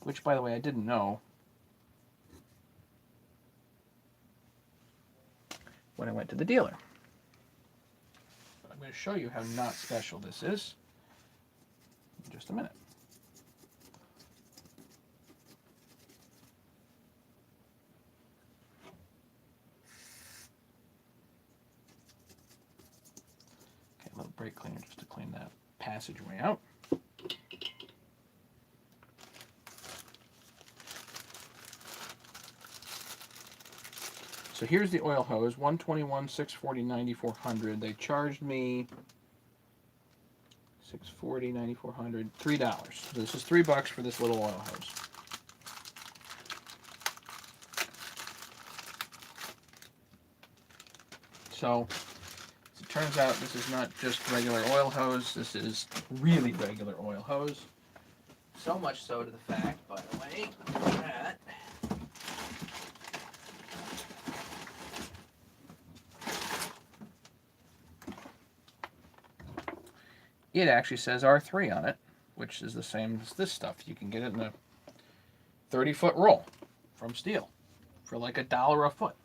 Which, by the way, I didn't know when I went to the dealer. But I'm going to show you how not special this is in just a minute. Okay, a little brake cleaner just to clean that passageway out. So here's the oil hose, 121, 640, 9400. They charged me 640, 9400, $3. So this is $3 for this little oil hose. So as it turns out, this is not just regular oil hose. This is really regular oil hose. So much so to the fact, by the way, that it actually says R3 on it, which is the same as this stuff. You can get it in a 30-foot roll from Stihl for like $1 a foot.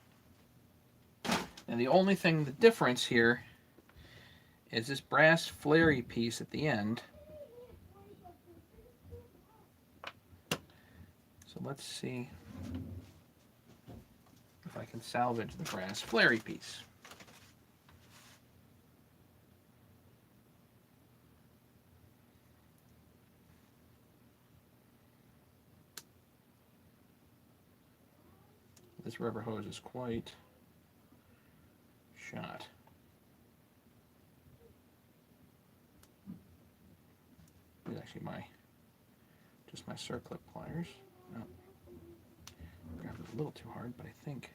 And the only thing, the difference here is this brass flary piece at the end. So let's see if I can salvage the brass flary piece. This rubber hose is quite shot. These are actually just my circlip pliers. No, grabbed it a little too hard, but I think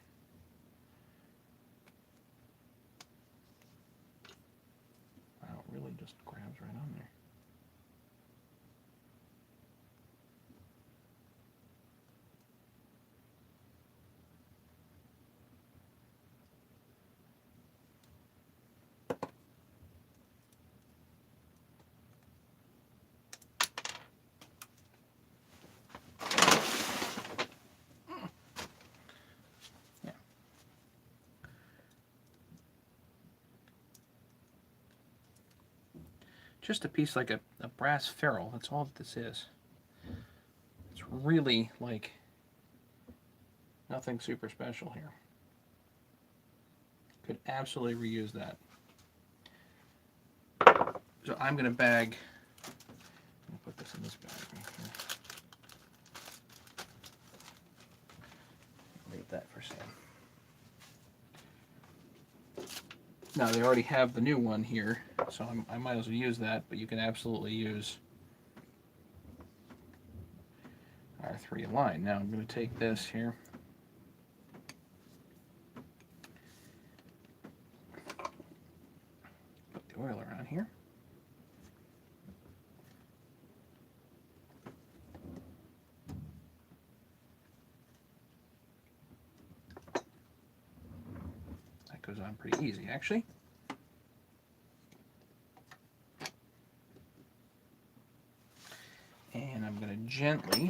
wow, it really just grabs right on there. Just a piece like a brass ferrule. That's all that this is. It's really like nothing super special here. Could absolutely reuse that. So I'm going to bag, I'm going to put this in this bag right here. Leave that for Sam. Now they already have the new one here, so I might as well use that, but you can absolutely use our 3 line. Now I'm going to take this here. Put the oil around here. That goes on pretty easy, actually. And I'm going to gently,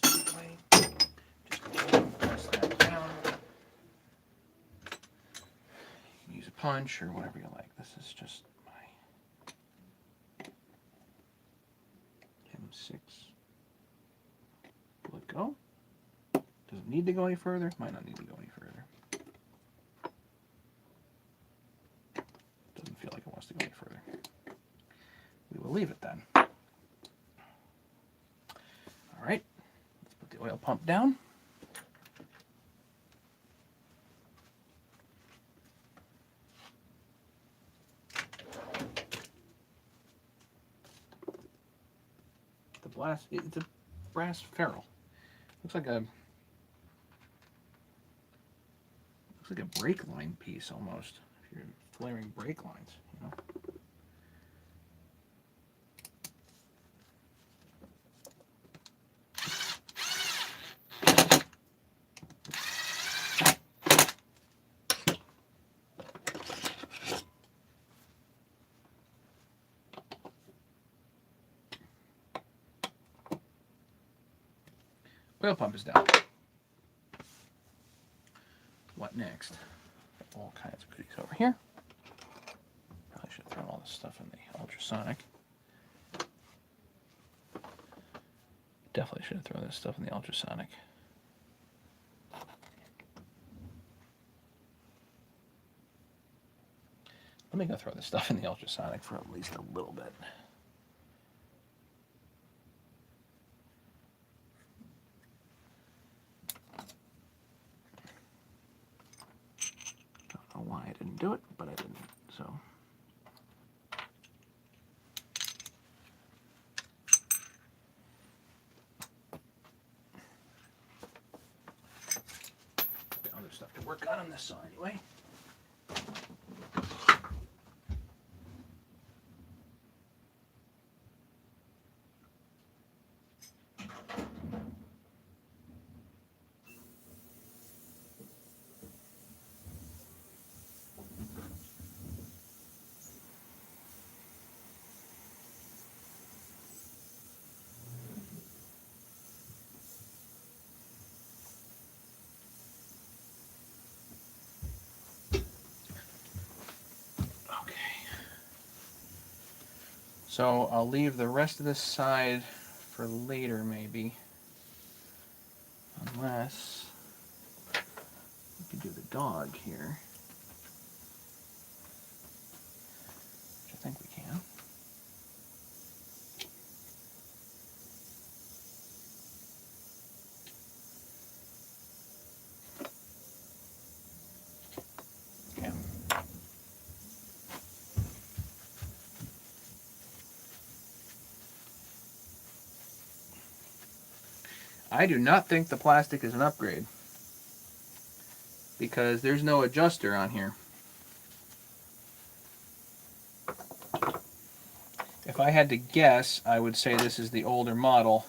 just press that down. You can use a punch or whatever you like. This is just my M6. Let go. Does it need to go any further? Might not need to go any further. Doesn't feel like it wants to go any further. We will leave it then. All right, let's put the oil pump down. It's a brass ferrule. Looks like a brake line piece almost. If you're flaring brake lines, you know. Oil pump is down. What next? All kinds of goodies over here. Probably should have thrown all this stuff in the ultrasonic. Definitely should have thrown this stuff in the ultrasonic. Let me go throw this stuff in the ultrasonic for at least a little bit. Don't know why I didn't do it, but I didn't, so. Got other stuff to work on this side anyway. So I'll leave the rest of this side for later, maybe. Unless we can do the dog here. Which I think we can. Yeah. I do not think the plastic is an upgrade, because there's no adjuster on here. If I had to guess, I would say this is the older model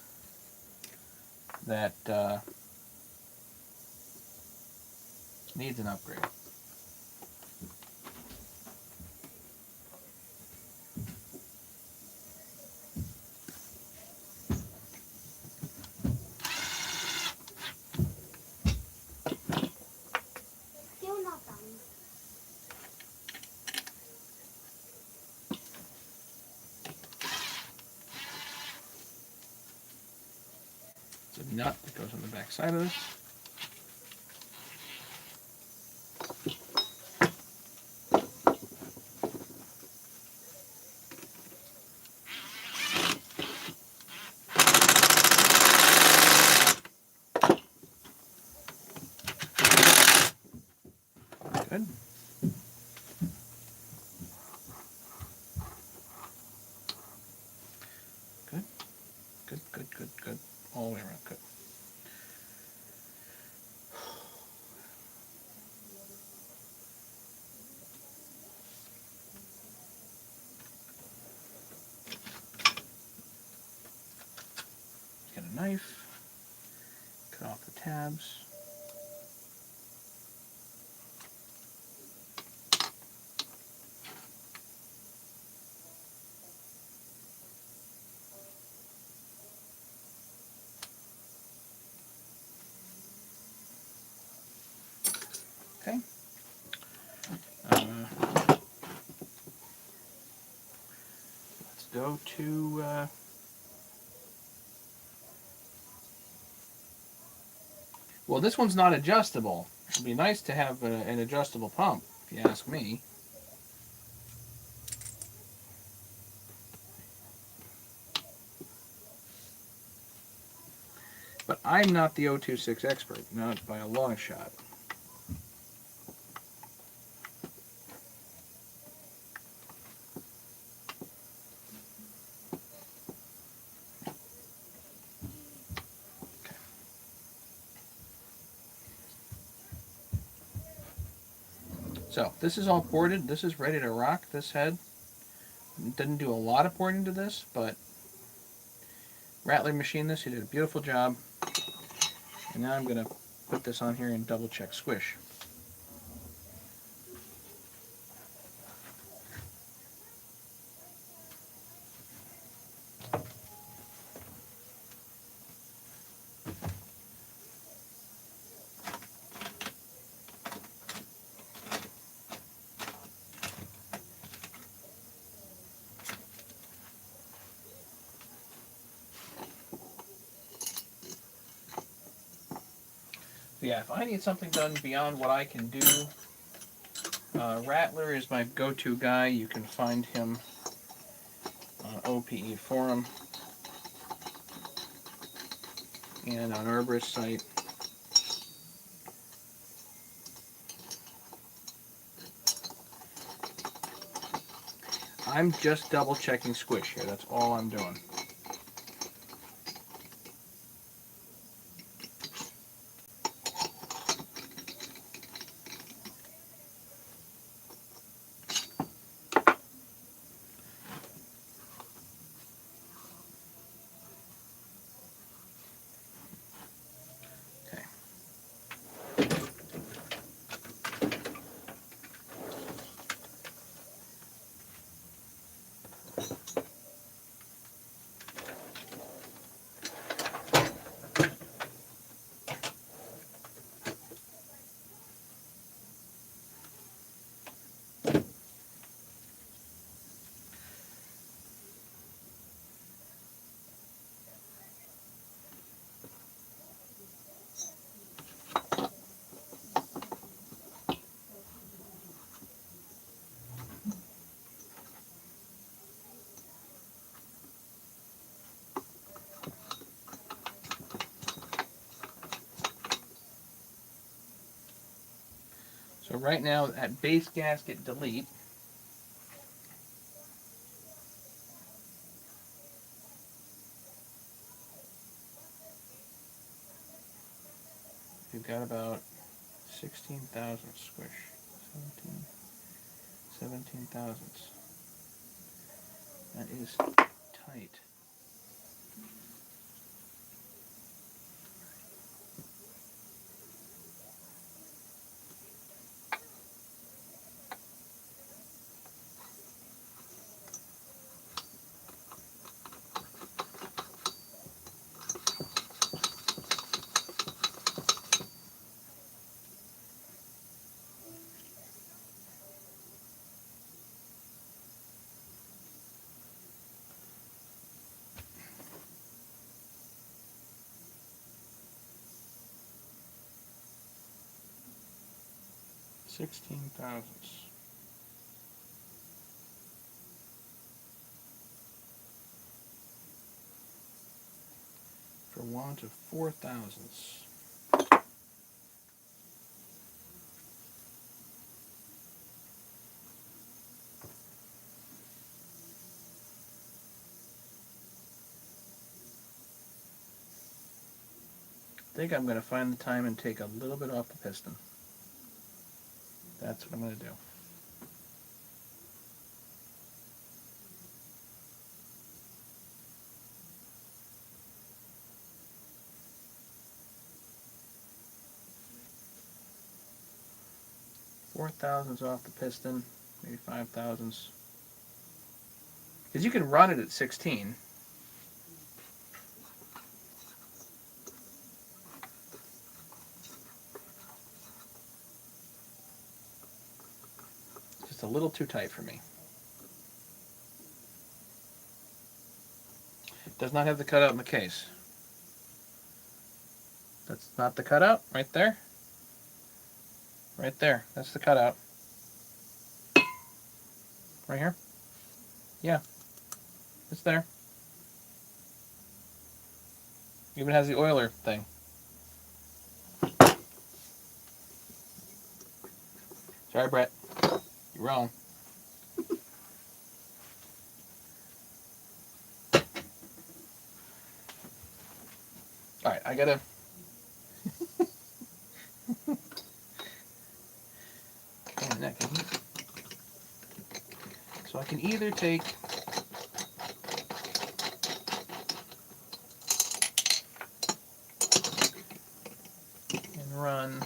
that needs an upgrade. Still not done. It's a nut that goes on the back side of this. Good. Good. Good, good, good, good. All the way around. Good. Get a knife. Cut off the tabs. Okay. Let's go to well, this one's not adjustable. It'd be nice to have an adjustable pump, if you ask me. But I'm not the 026 expert, not by a long shot. So this is all ported. This is ready to rock, this head. Didn't do a lot of porting to this, but Rattler machined this. He did a beautiful job. And now I'm going to put this on here and double check squish. Yeah, if I need something done beyond what I can do, Rattler is my go-to guy. You can find him on OPE Forum and on Arborist site. I'm just double checking squish here. That's all I'm doing. So right now at base gasket delete, we've got about 16,000 squish. 17 thousandths. That is tight. Sixteen thousandths. For want of 4 thousandths. I think I'm going to find the time and take a little bit off the piston. That's what I'm going to do. Four thousandths off the piston, maybe 5 thousandths. Because you can run it at 16. Just a little too tight for me. Does not have the cutout in the case. That's not the cutout right there. Right there. That's the cutout. Right here. Yeah. It's there. Even has the oiler thing. Sorry, Brett. You're wrong. Alright, I gotta... So I can either take... and run...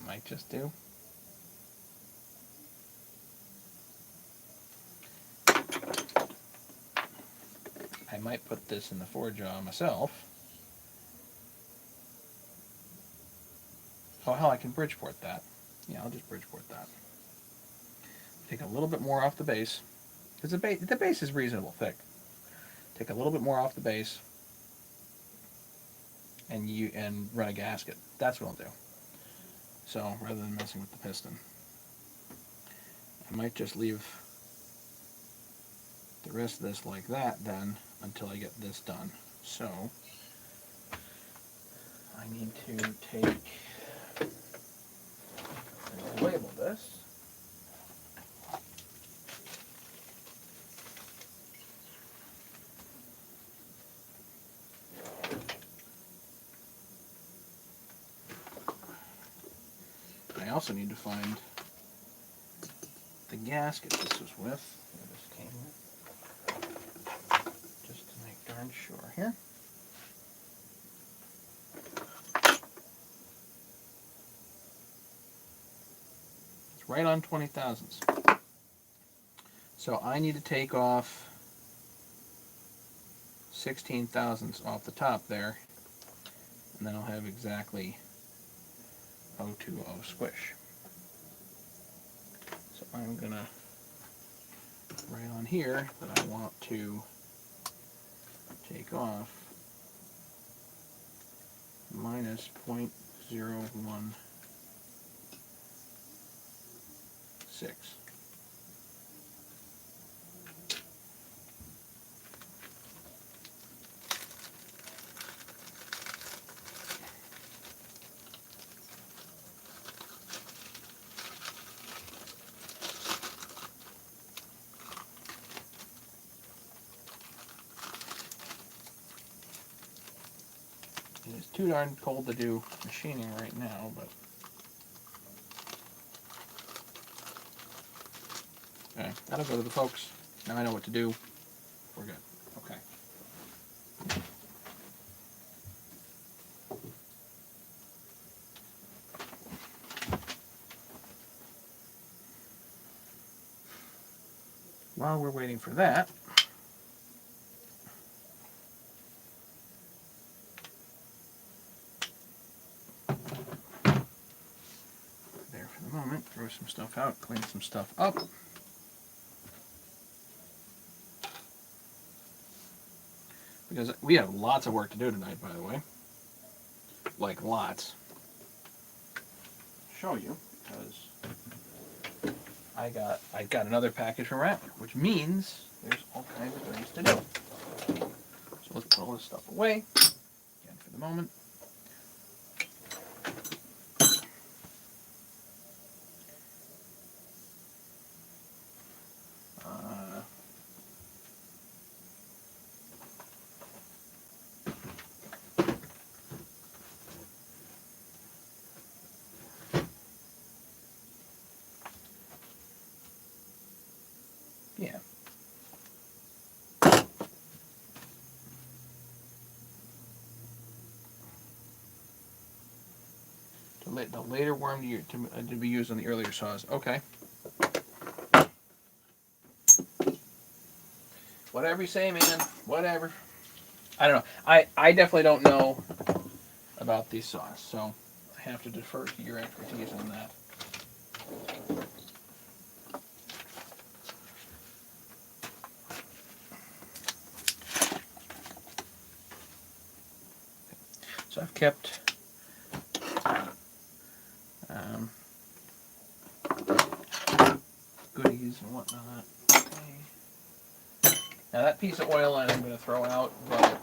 might just do. I might put this in the forejaw myself. Oh hell, I can Bridgeport that. Yeah, I'll just Bridgeport that. Take a little bit more off the base. Because the base is reasonable thick. Take a little bit more off the base and run a gasket. That's what I'll do. So rather than messing with the piston, I might just leave the rest of this like that then until I get this done. So I need to take and label this. I also need to find the gasket this was with. Where this came with. Just to make darn sure here. It's right on 20 thousandths. So I need to take off 16 thousandths off the top there, and then I'll have exactly 020 squish. So I'm gonna write on here that I want to take off minus 0.016. It's too darn cold to do machining right now, but okay, that'll go to the folks. Now I know what to do. We're good. Okay. While we're waiting for that, there for the moment, throw some stuff out, clean some stuff up. Because we have lots of work to do tonight, by the way. Like lots. I'll show you, because I got another package from Rattler, which means there's all kinds of things to do. So let's put all this stuff away again for the moment. Yeah. The later worm to be used on the earlier saws. Okay. Whatever you say, man. Whatever. I don't know. I definitely don't know about these saws, so I have to defer to your expertise on that. So I've kept goodies and whatnot. Okay. Now that piece of oil I'm going to throw out, but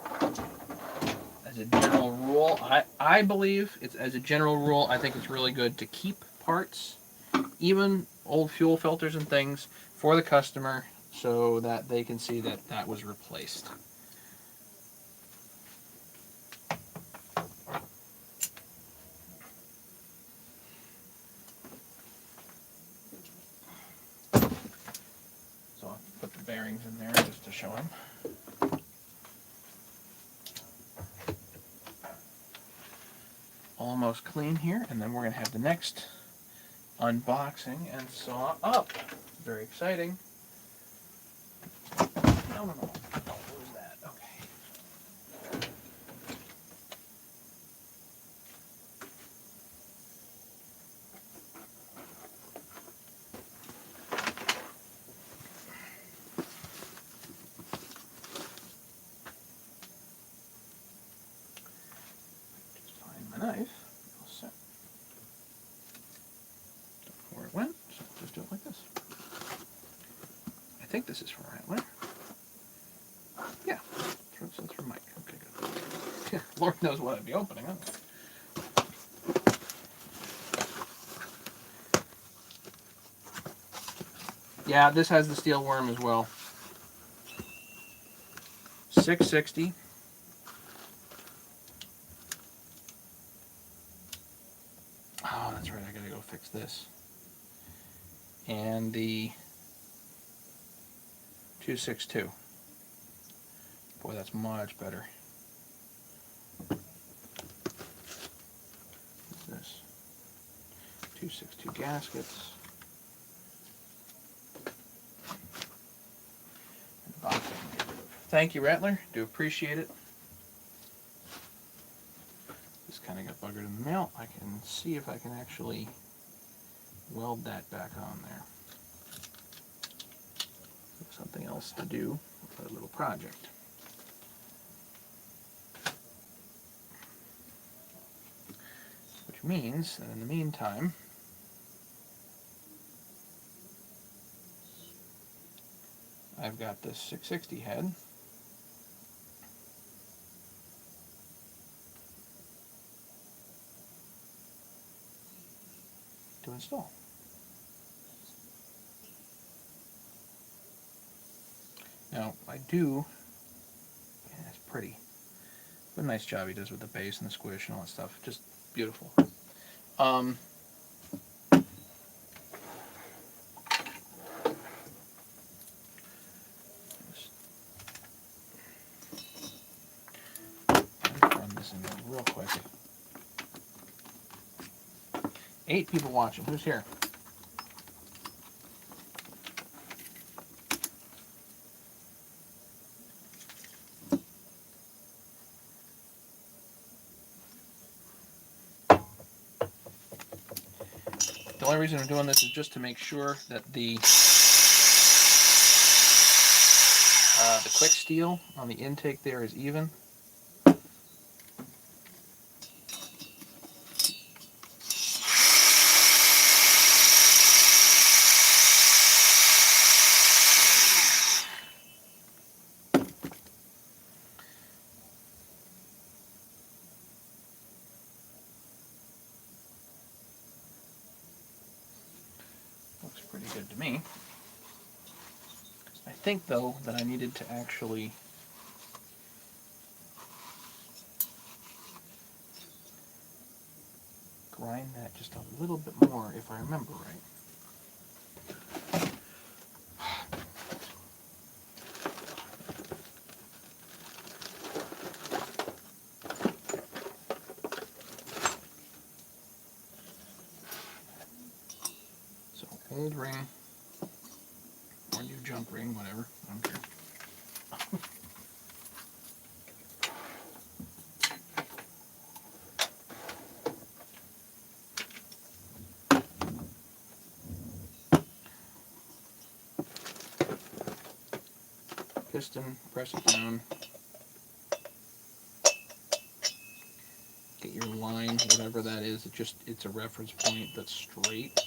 as a general rule, I believe it's as a general rule, I think it's really good to keep parts, even old fuel filters and things, for the customer so that they can see that that was replaced. So I'll put the bearings in there just to show them. Almost clean here, and then we're going to have the next unboxing and saw up. Very exciting. No, don't lose that. Okay. Just find my knife. All set. Don't know where it went, so just do it like this. I think this is from Rattler. Yeah, that's from Mike. Okay, good. Lord knows what I'd be opening, huh? Yeah, this has the Stihl worm as well. 660. Oh, that's right. I gotta go fix this. And the 262. Boy, that's much better. What's this? 262 gaskets. And box I can get rid of. Thank you, Rattler. Do appreciate it. This kind of got buggered in the mail. I can see if I can actually weld that back on there. Something else to do with a little project. means that in the meantime, I've got this 660 head to install. Now, I do, yeah, it's pretty. What a nice job he does with the base and the squish and all that stuff. Just beautiful. Um, let's run this in real quick. 8 people watching. Who's here? The only reason I'm doing this is just to make sure that the quick steel on the intake there is even. Looks pretty good to me. I think, though, that I needed to actually grind that just a little bit more, if I remember right. So, old ring, or new junk ring, whatever, I don't care. Piston, press it down. Get your line, whatever that is. It's a reference point that's straight.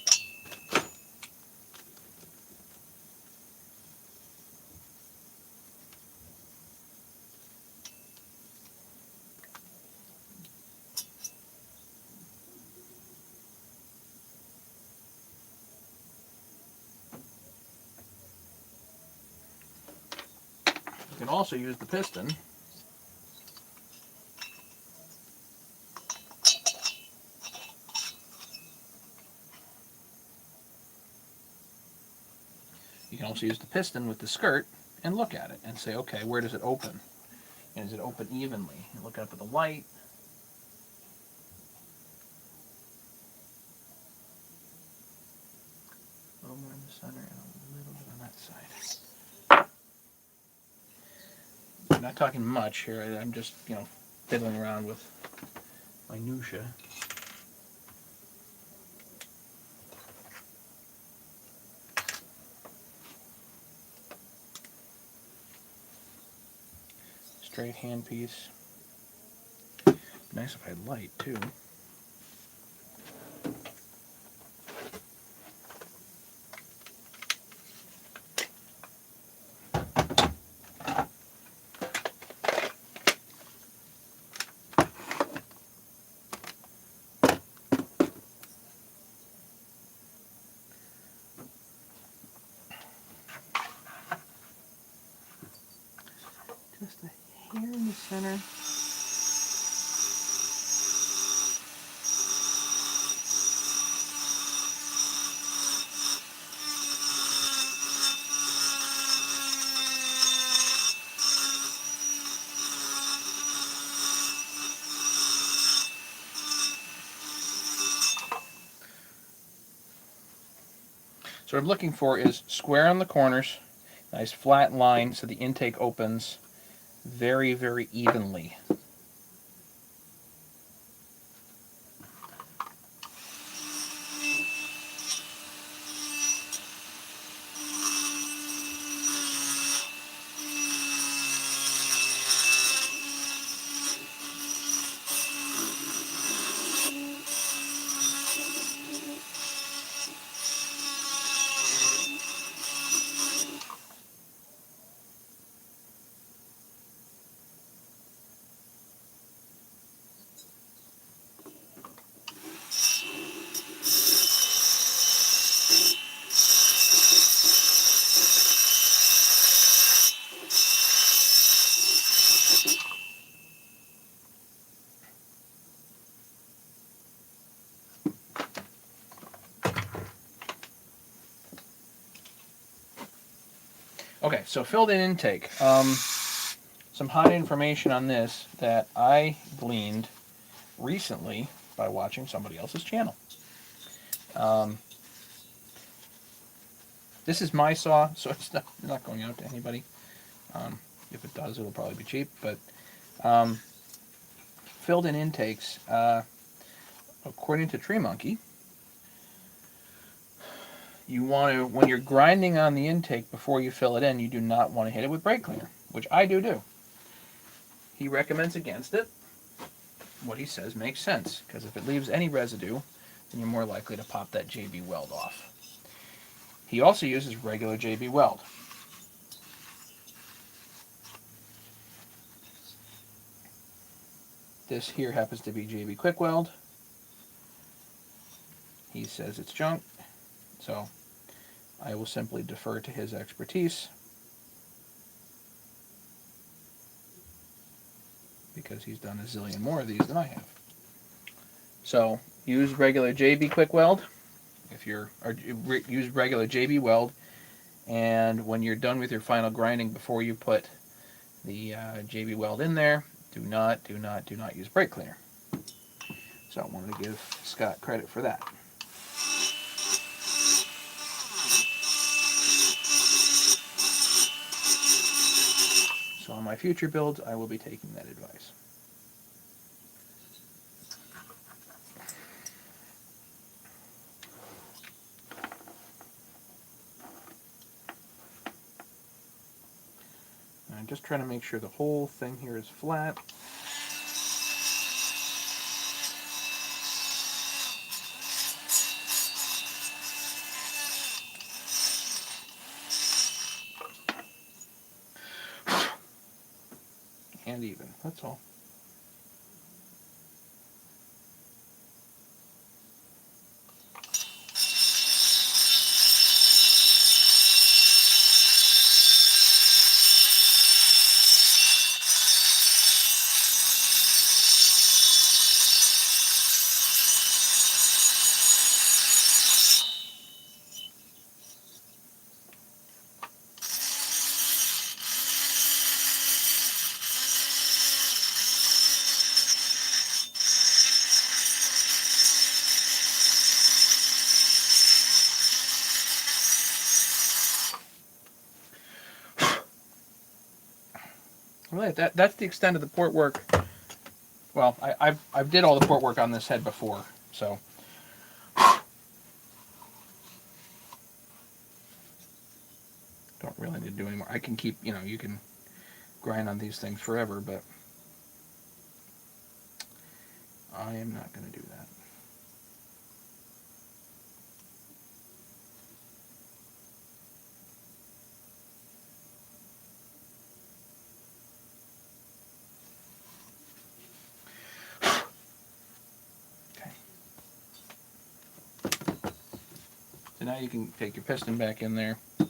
You can also use the piston with the skirt and look at it and say, okay, where does it open? And does it open evenly? And look up at the light. A little more in the center and a little bit on that side. I'm not talking much here. I'm just, fiddling around with minutia. Straight handpiece. Nice if I had light too. Just a hair in the center. So what I'm looking for is square on the corners, nice flat line so the intake opens very, very evenly. Okay, so filled in intake. Some hot information on this that I gleaned recently by watching somebody else's channel. This is my saw, so it's not going out to anybody. If it does, it'll probably be cheap. But filled in intakes, according to Tree Monkey, you want to, when you're grinding on the intake before you fill it in, you do not want to hit it with brake cleaner, which I do. He recommends against it. What he says makes sense, because if it leaves any residue, then you're more likely to pop that JB weld off. He also uses regular JB weld. This here happens to be JB Quick Weld. He says it's junk, so I will simply defer to his expertise, because he's done a zillion more of these than I have. So use regular JB Quick Weld use regular JB Weld, and when you're done with your final grinding, before you put the JB Weld in there, do not use brake cleaner. So I wanted to give Scott credit for that. So on my future builds, I will be taking that advice. And I'm just trying to make sure the whole thing here is flat. And even, that's all. Really, that's the extent of the port work. Well, I've did all the port work on this head before, so don't really need to do anymore. I can keep, you can grind on these things forever, but I am not going to do that. So now you can take your piston back in there. So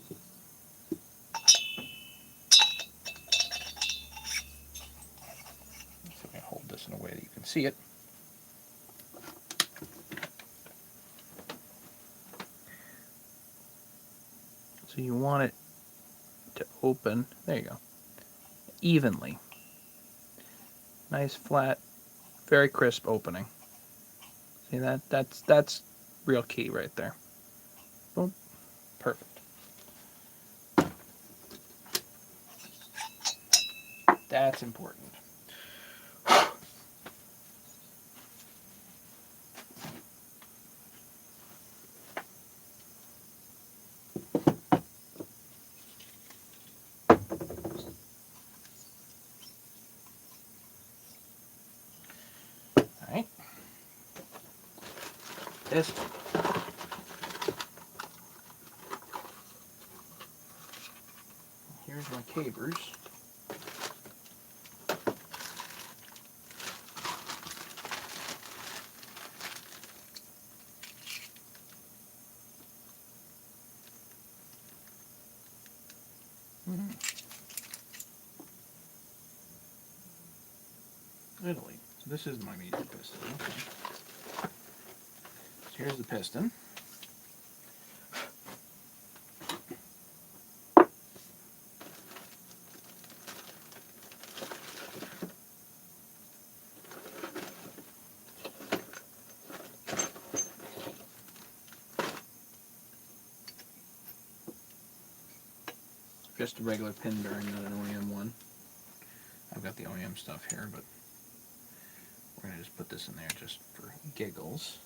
I'm going to hold this in a way that you can see it. So you want it to open, there you go, evenly. Nice, flat, very crisp opening. See that? That's real key right there. Boom. Perfect. That's important. Alright. Piston. Here's my cavers. Italy. So this is my major piston. Okay. So here's the piston. just a regular pin bearing, not an OEM one. I've got the OEM stuff here, but we're going to just put this in there just for giggles.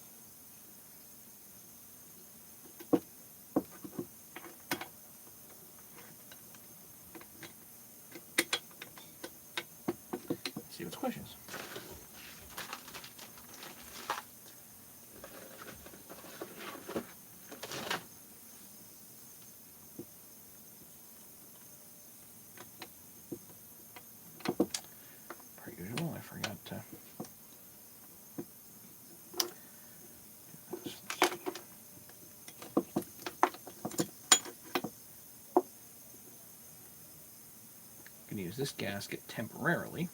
Let's see what squishes. Per usual, I forgot to do this. I'm going to use this gasket temporarily.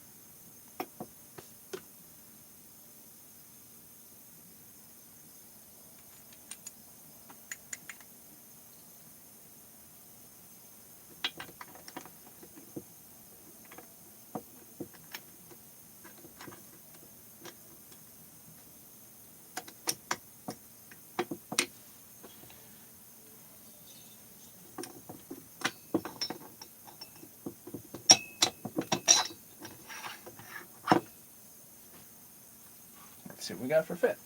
Let's see what we got for fit.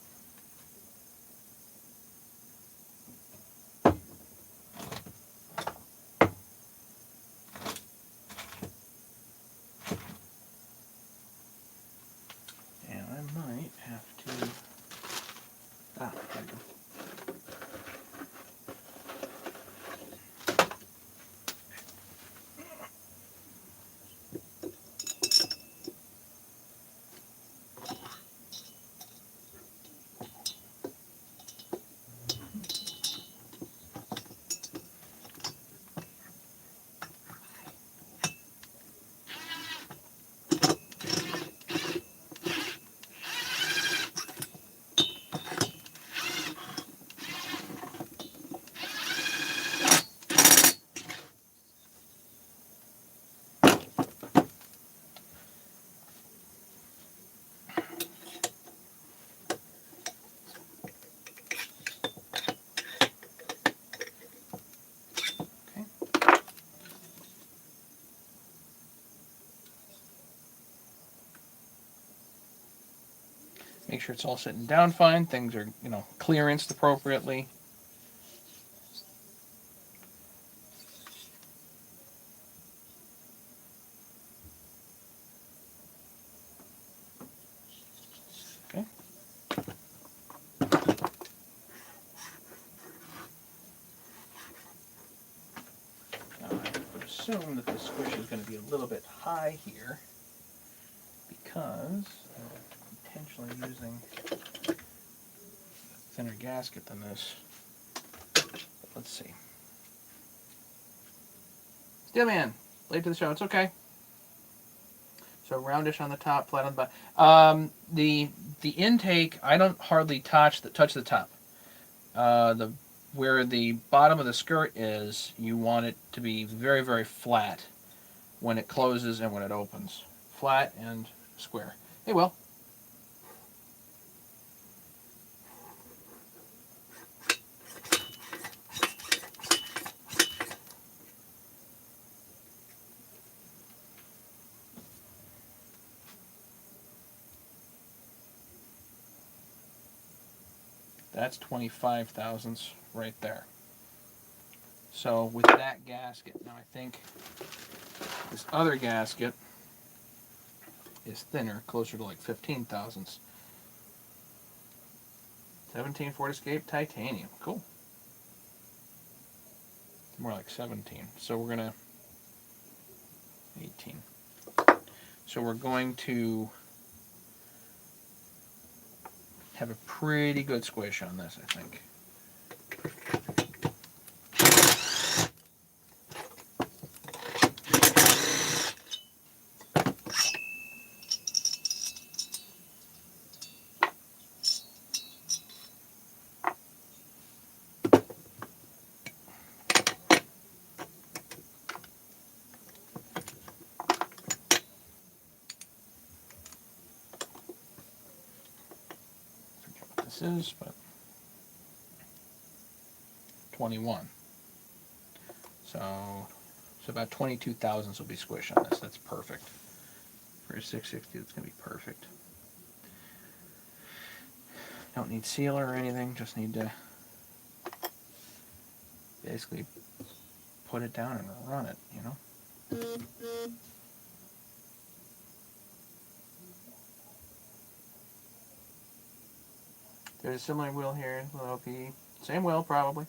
And I might have to... there we go. Make sure it's all sitting down fine. Things are, clearanced appropriately. Okay. Now I would assume that the squish is going to be a little bit high here because I'm potentially using a thinner gasket than this. But let's see. Steelman, late to the show. It's okay. So roundish on the top, flat on the bottom. The intake, I don't hardly touch the top. Where the bottom of the skirt is, you want it to be very, very flat when it closes and when it opens. Flat and square. Hey, Will. That's 25 thousandths right there. So with that gasket, now I think this other gasket is thinner, closer to like 15 thousandths. 17 Ford Escape titanium, cool. More like 17. So we're gonna 18. So we're going to have a pretty good squish on this, I think. Forget what this is, but 21. So So about 22 thousandths will be squish on this. That's perfect. For a 660, it's going to be perfect. Don't need sealer or anything, just need to basically put it down and run it, you know? There's a similar wheel here, little OPE. Same wheel, probably.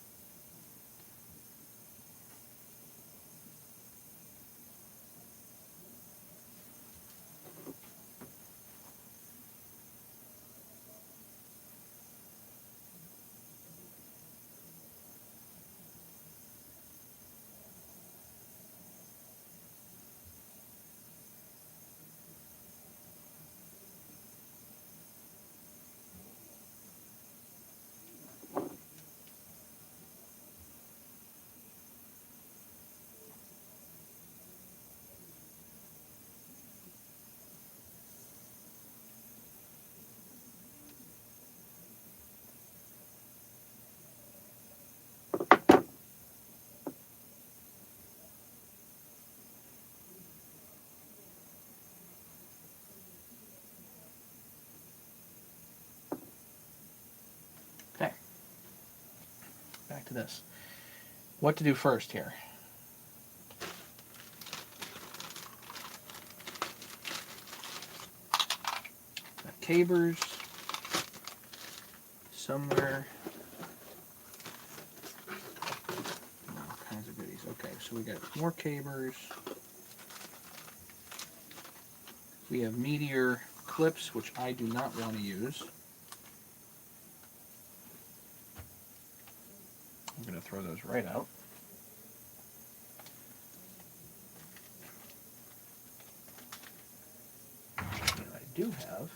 Okay. Back to this. What to do first here? Got cabers somewhere. All kinds of goodies. Okay, so we got more cabers. We have Meteor clips, which I do not want to use. I'm going to throw those right out. And I do have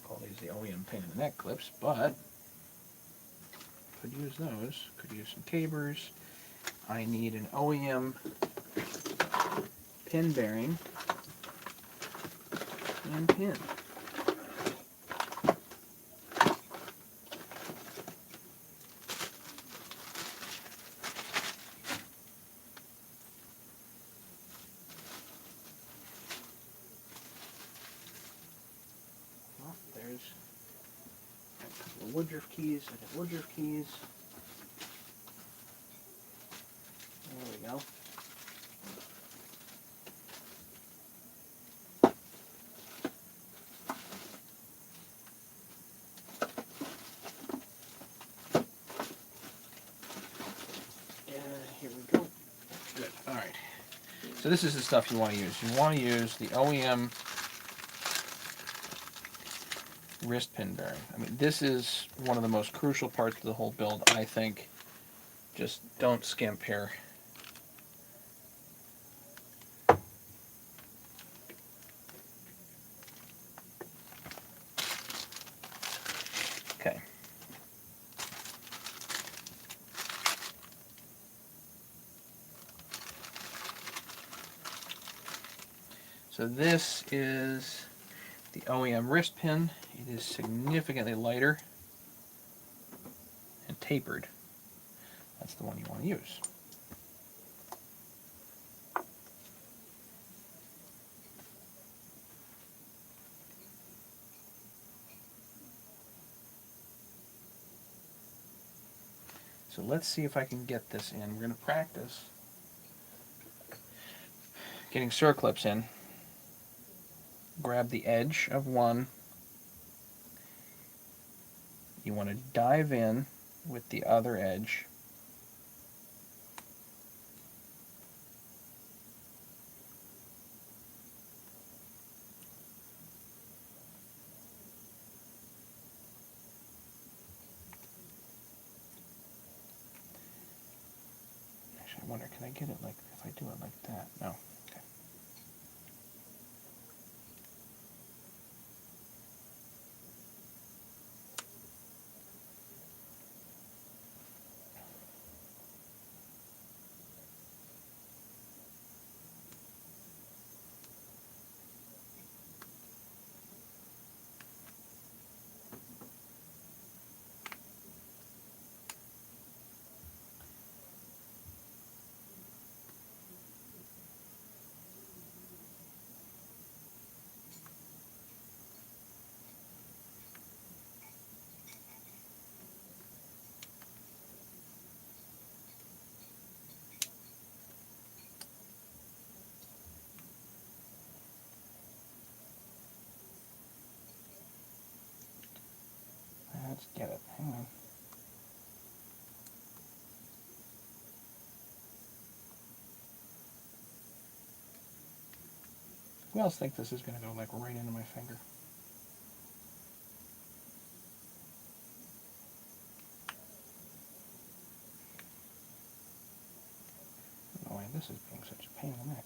call these the OEM pain in the neck clips, but could use those. Could use some cabers. I need an OEM pin bearing and pin. Well, there's a couple of Woodruff keys. I got Woodruff keys. There we go. Here we go. Good. All right. So this is the stuff you want to use. You want to use the OEM wrist pin bearing. I mean, this is one of the most crucial parts of the whole build, I think. Just don't skimp here. Okay. So this is the OEM wrist pin. It is significantly lighter and tapered. That's the one you want to use. So let's see if I can get this in. We're going to practice getting circlips in. Grab the edge of one. You want to dive in with the other edge. Actually, I wonder, can I get it like, if I do it like that? No. Okay. hang on. Who else think this is going to go like right into my finger? I don't know why this is being such a pain in the neck.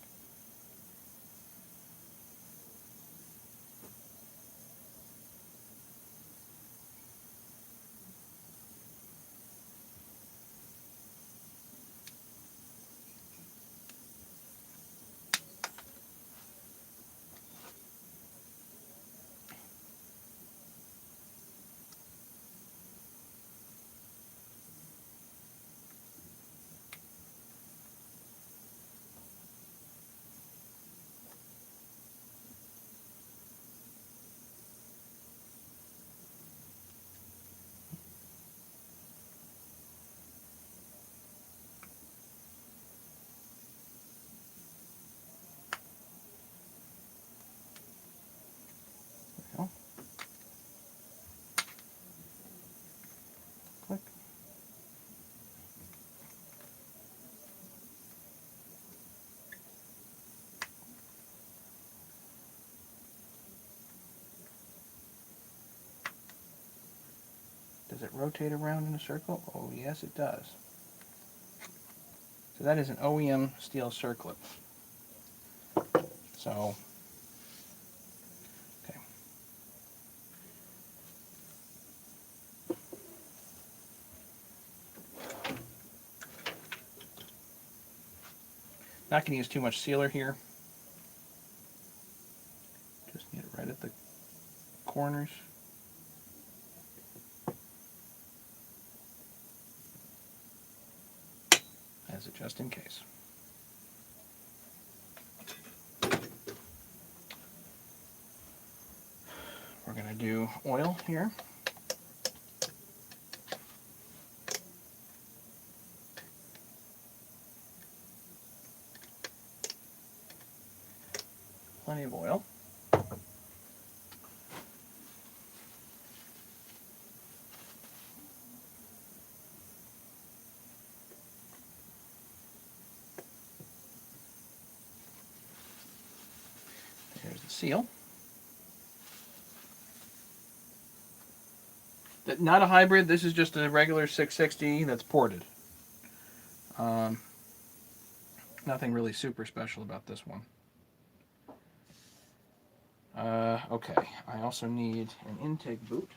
Click. Does it rotate around in a circle? Oh, yes, it does. So that is an OEM Stihl circlip. So, okay. Not going to use too much sealer here. Just need it right at the corners. As it just in case. We're going to do oil here. Plenty of oil. There's the seal. Not a hybrid, this is just a regular 660 that's ported. Nothing really super special about this one. Okay, I also need an intake boot.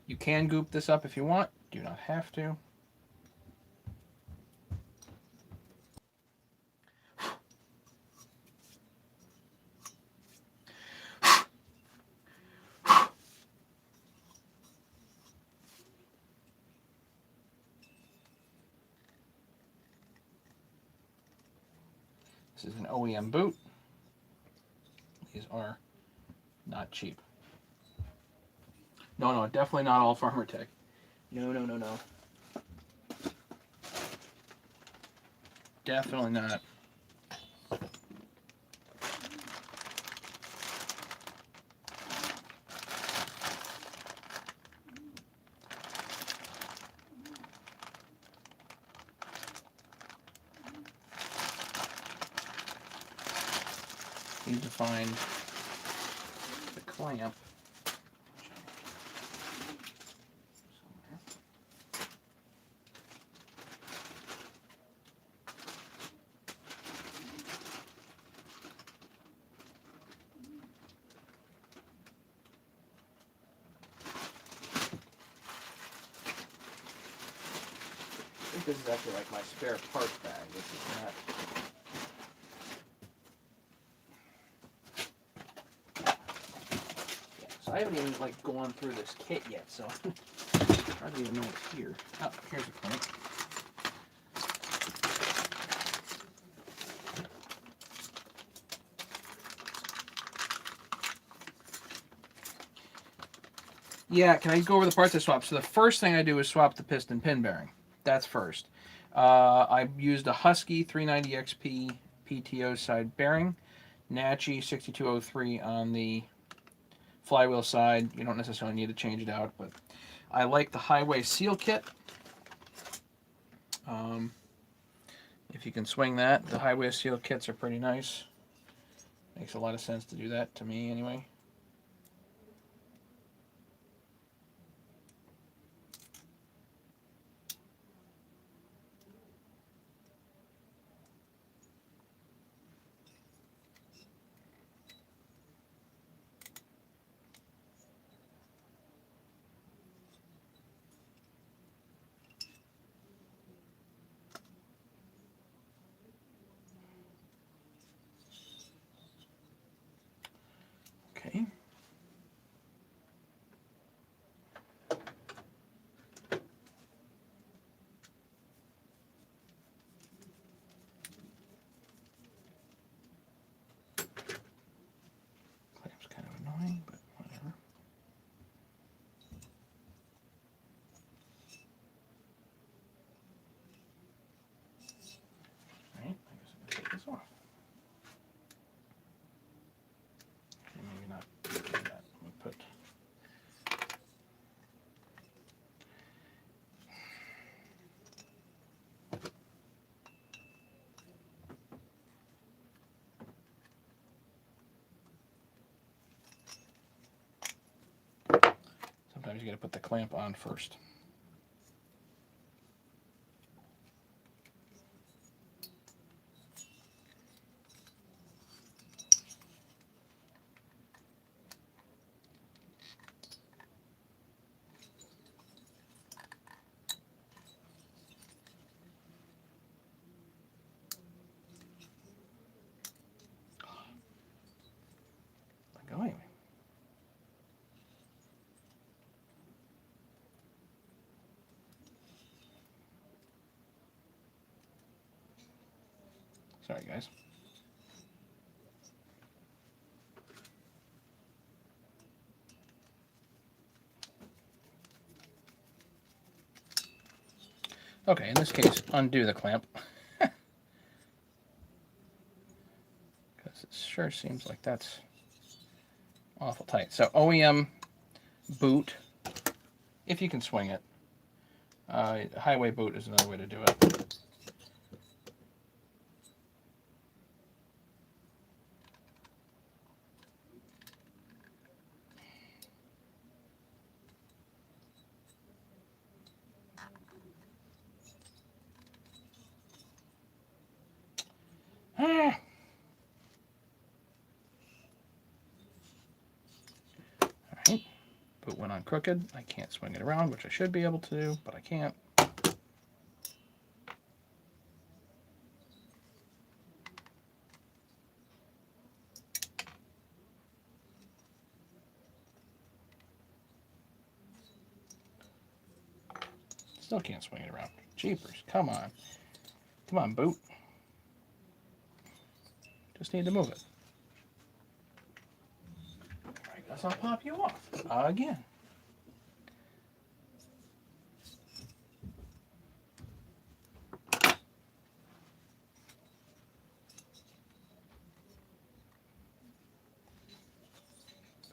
You can goop this up if you want, do not have to. This is an OEM boot. These are not cheap. No, definitely not all Farmer Tech. No. Definitely not. Need to find the clamp. I think this is actually like my spare parts bag. This is not. Yeah, so I haven't even like gone through this kit yet, so I don't even know what's here. Oh, here's a clamp. Yeah, can I go over the parts I swap? So the first thing I do is swap the piston pin bearing. That's first. I used a Husky 390 XP PTO side bearing, Nachi 6203 on the flywheel side. You don't necessarily need to change it out, but I like the Highway Seal Kit. If you can swing that, the Highway Seal Kits are pretty nice. Makes a lot of sense to do that to me anyway. Okay. Clamp's kind of annoying, but whatever. Alright, I guess I'm going to take this off. Okay, maybe not that. Let me put... Sometimes you got to put the clamp on first. Going. Sorry, guys. Okay, in this case, undo the clamp. Because it sure seems like that's awful tight. So OEM boot, if you can swing it. Highway boot is another way to do it. Ah. Alright, boot went on crooked. I can't swing it around, which I should be able to do, but I can't. Still can't swing it around. Jeepers, come on. Come on, boot. Just need to move it. I guess I'll pop you off again.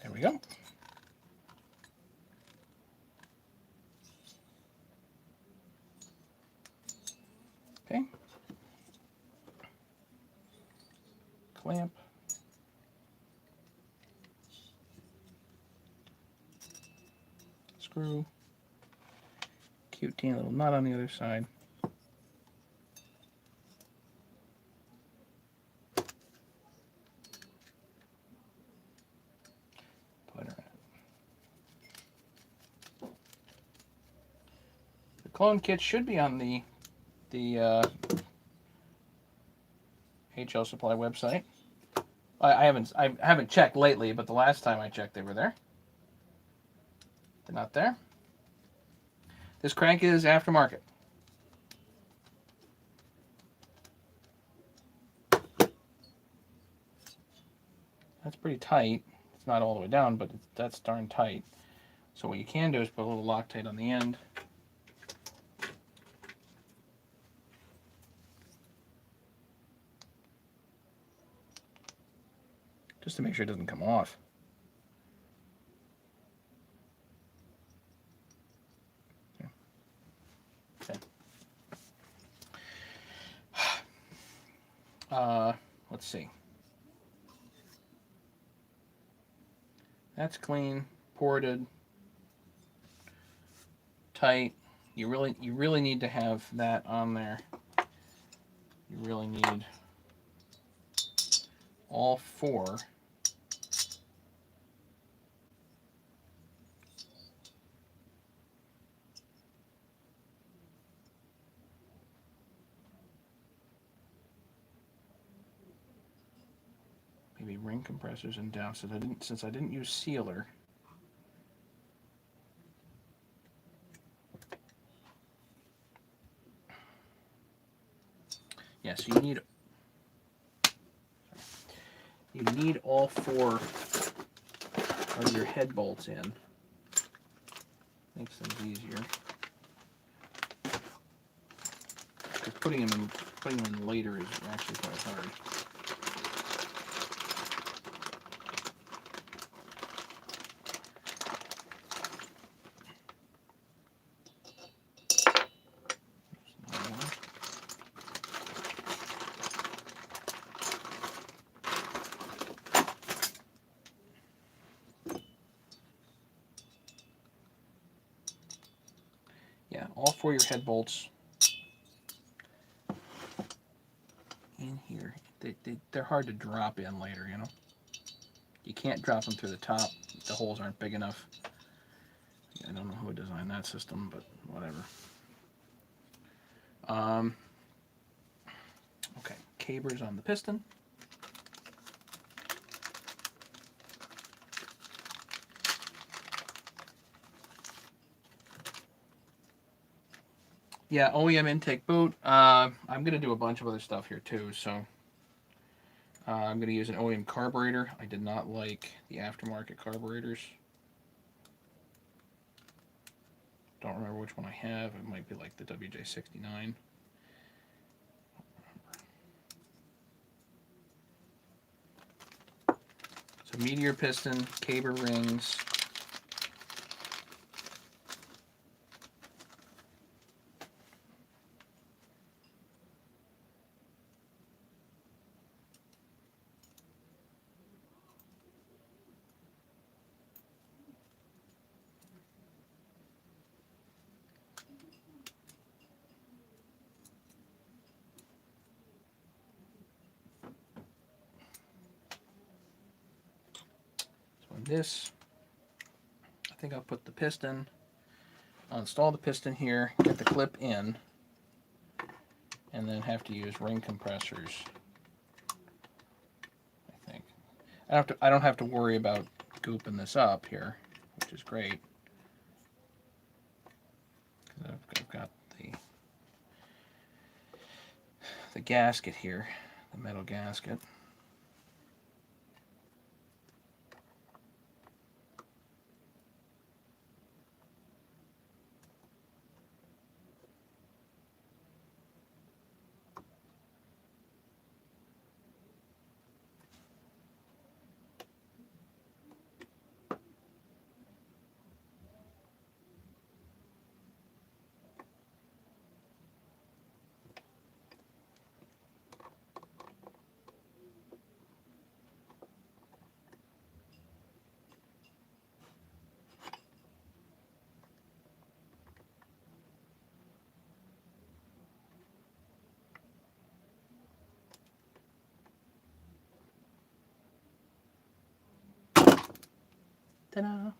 There we go. Okay. Clamp. Screw. Cute teeny little nut on the other side. Put her in. The clone kit should be on the HL Supply website. I haven't checked lately, but the last time I checked, they were there. They're not there. This crank is aftermarket. That's pretty tight. It's not all the way down, but that's darn tight. So what you can do is put a little Loctite on the end. Just to make sure it doesn't come off. Okay. Let's see. That's clean, ported, tight. You really need to have that on there. You really need all four. Maybe ring compressors and down. Since I didn't use sealer. Yeah, so you need all four of your head bolts in. Makes things easier. Because putting them in later is actually quite hard. Yeah, all four of your head bolts in here. They're hard to drop in later, you know. You can't drop them through the top. The holes aren't big enough. I don't know who designed that system, but whatever. Okay, cabers on the piston. Yeah, OEM intake boot. I'm going to do a bunch of other stuff here too, so I'm going to use an OEM carburetor. I did not like the aftermarket carburetors. Don't remember which one I have. It might be like the WJ69. So meteor piston, caber rings. This, I think I'll put the piston, I'll install the piston here, get the clip in, and then have to use ring compressors. I think I don't have to worry about gooping this up here, which is great. I've got the gasket here, the metal gasket. Ta-da!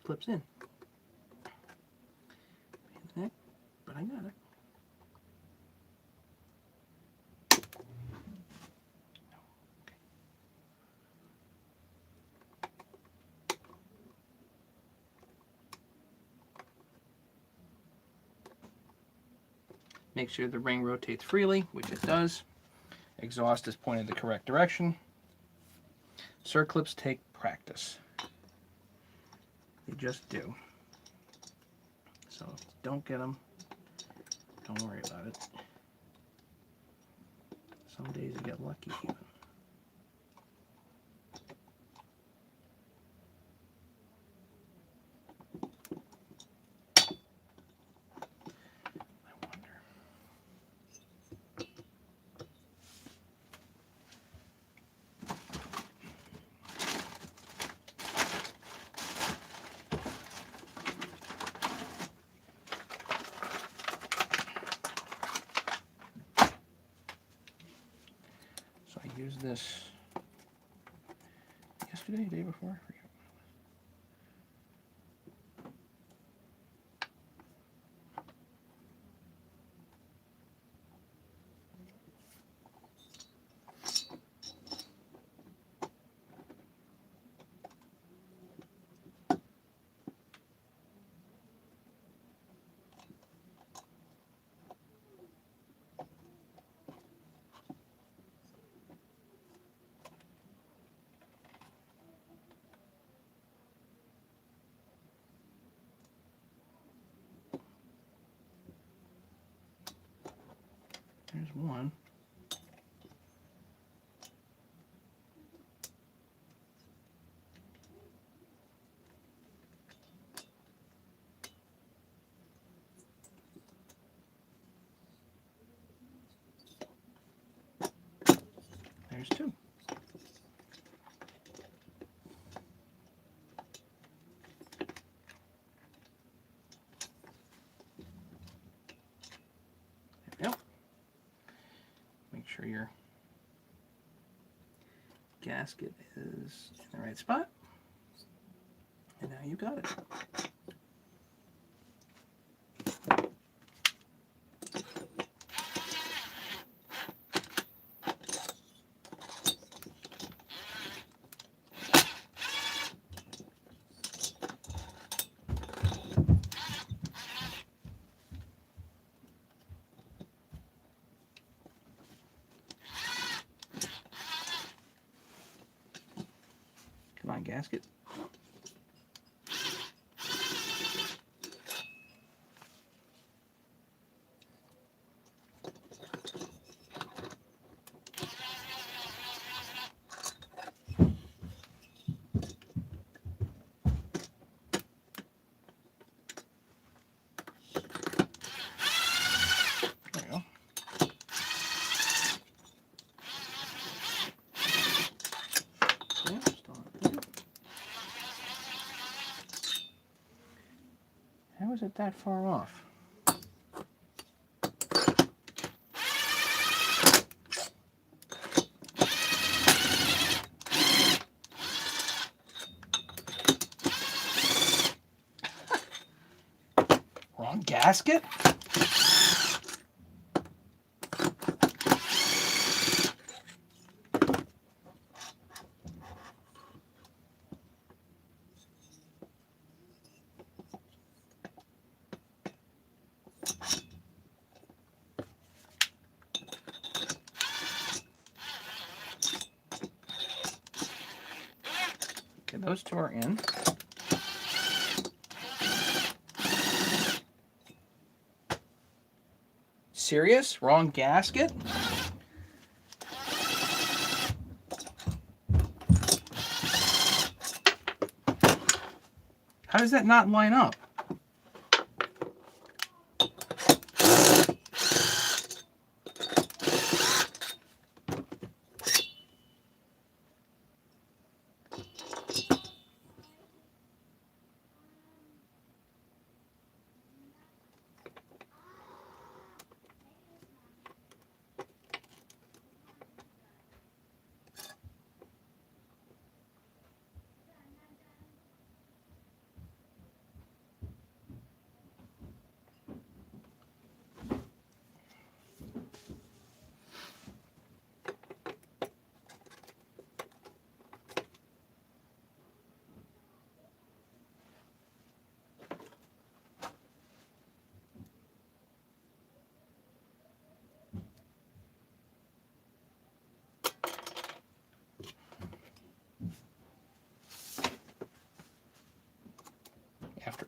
Clips in. Neck, but I got it. Make sure the ring rotates freely, which it does. Exhaust is pointed the correct direction. Circlips take practice. They just do. So if you don't get them, don't worry about it. Some days you get lucky even. I wonder. So I used this yesterday, the day before, I forget. There's one. There's two. There we go. Make sure your gasket is in the right spot. And now you got it. Come on, gasket. There we go. Yeah, still not there. How is it that far off? Wrong gasket? Okay, those two are in. Serious? Wrong gasket? How does that not line up?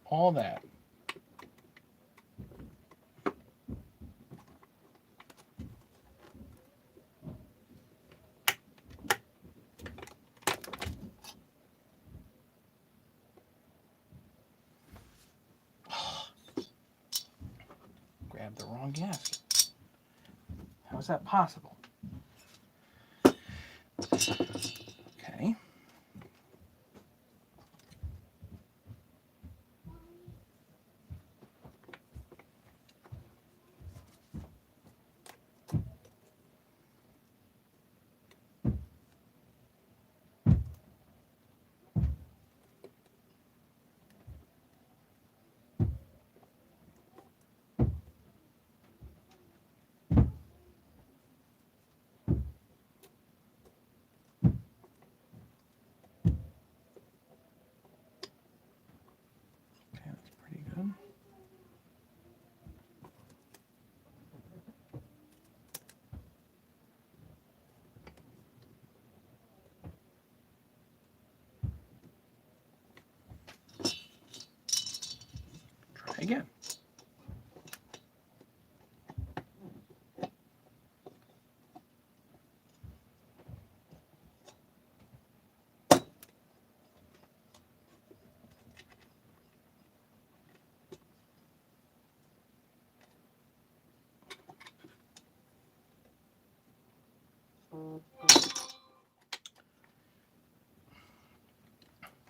all that. Grab the wrong gasket. How is that possible? Okay. Okay, that's pretty good. Try again.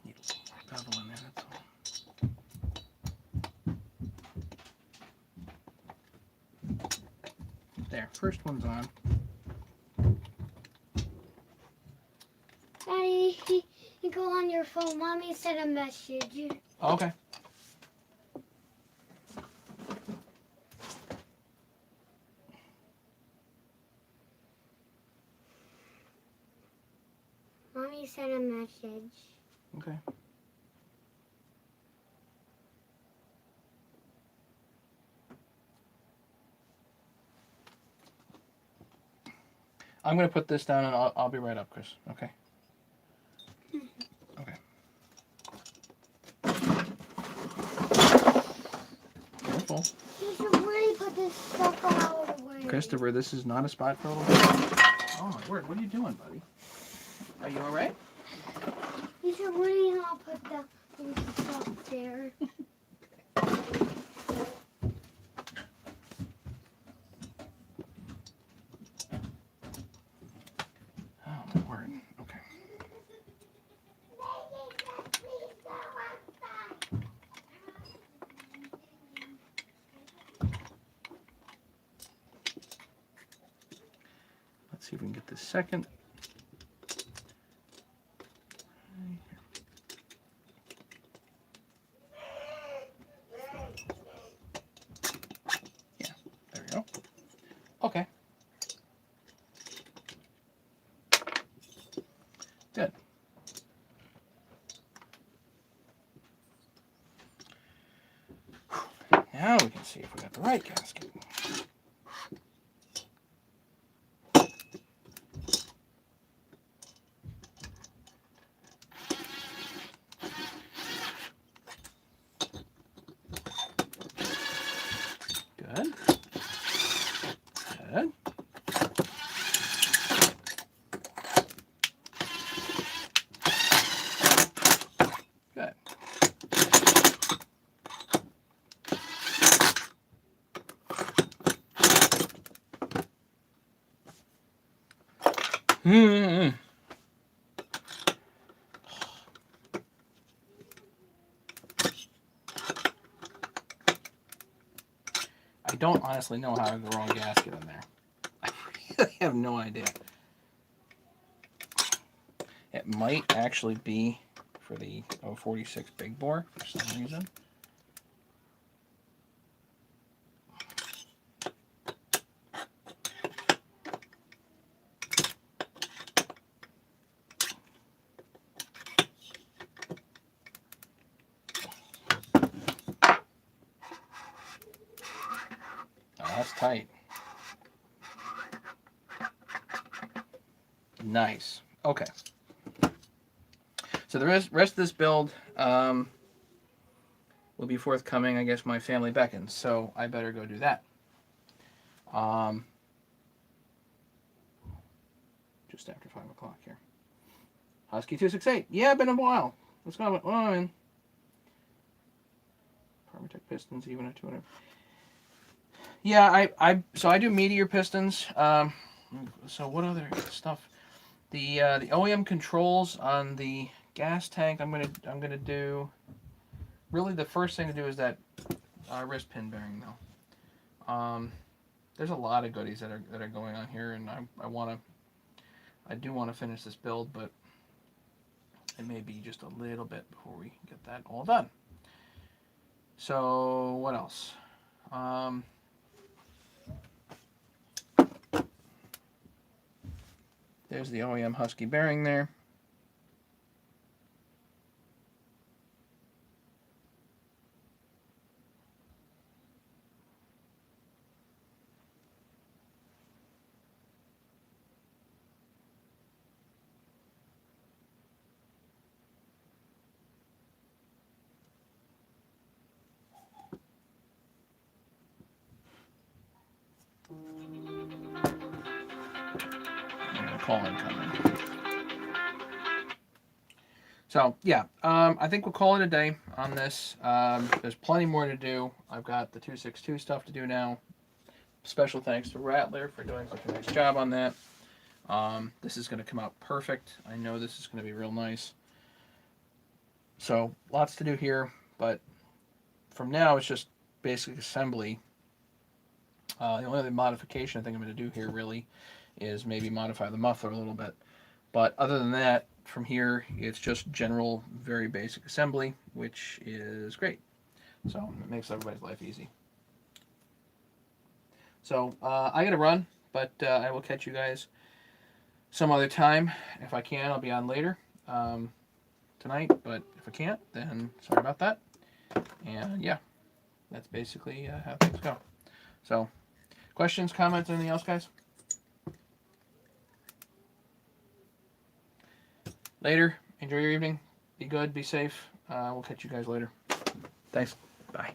Need a little more bevel in there, that's all. There, first one's on. Daddy, you go on your phone. Mommy sent a message. Okay. Mommy sent a message. Okay. I'm going to put this down and I'll be right up, Chris. Okay. Okay. Careful. You should really put this stuff out away. Christopher, this is not a spot for a little bit. Oh my word, what are you doing, buddy? Are you alright? You should really not put the stuff there. Oh my word. Okay. Let's see if we can get this second. Yeah, there we go. Okay. Good. Now we can see if we got the right gasket. Good. Good. Good. Mm-hmm. I don't honestly know how I have the wrong gasket in there. I really have no idea. It might actually be for the 046 big bore for some reason. Oh, that's tight. Nice. Okay. So the rest of this build, will be forthcoming. I guess my family beckons, so I better go do that. Just after 5 o'clock here. Husky 268. Yeah, been a while. What's going on? Permatech pistons, even at 200. Yeah, so I do meteor pistons. So what other stuff? The OEM controls on the gas tank. I'm gonna do. Really, the first thing to do is that wrist pin bearing though. There's a lot of goodies that are going on here, and I do want to finish this build, but it may be just a little bit before we get that all done. So what else? There's the OEM Husky bearing there. Calling coming. So yeah, I think we'll call it a day on this. There's plenty more to do. I've got the 262 stuff to do now. Special thanks to Rattler for doing such a nice job on that. This is going to come out perfect. I know this is going to be real nice. So lots to do here, but from now it's just basic assembly. The only other modification I think I'm going to do here really is maybe modify the muffler a little bit. But other than that, from here, it's just general, very basic assembly, which is great. So it makes everybody's life easy. So I got to run, but I will catch you guys some other time. If I can, I'll be on later tonight. But if I can't, then sorry about that. And yeah, that's basically how things go. So questions, comments, anything else, guys? Later. Enjoy your evening. Be good. Be safe. We'll catch you guys later. Thanks. Bye.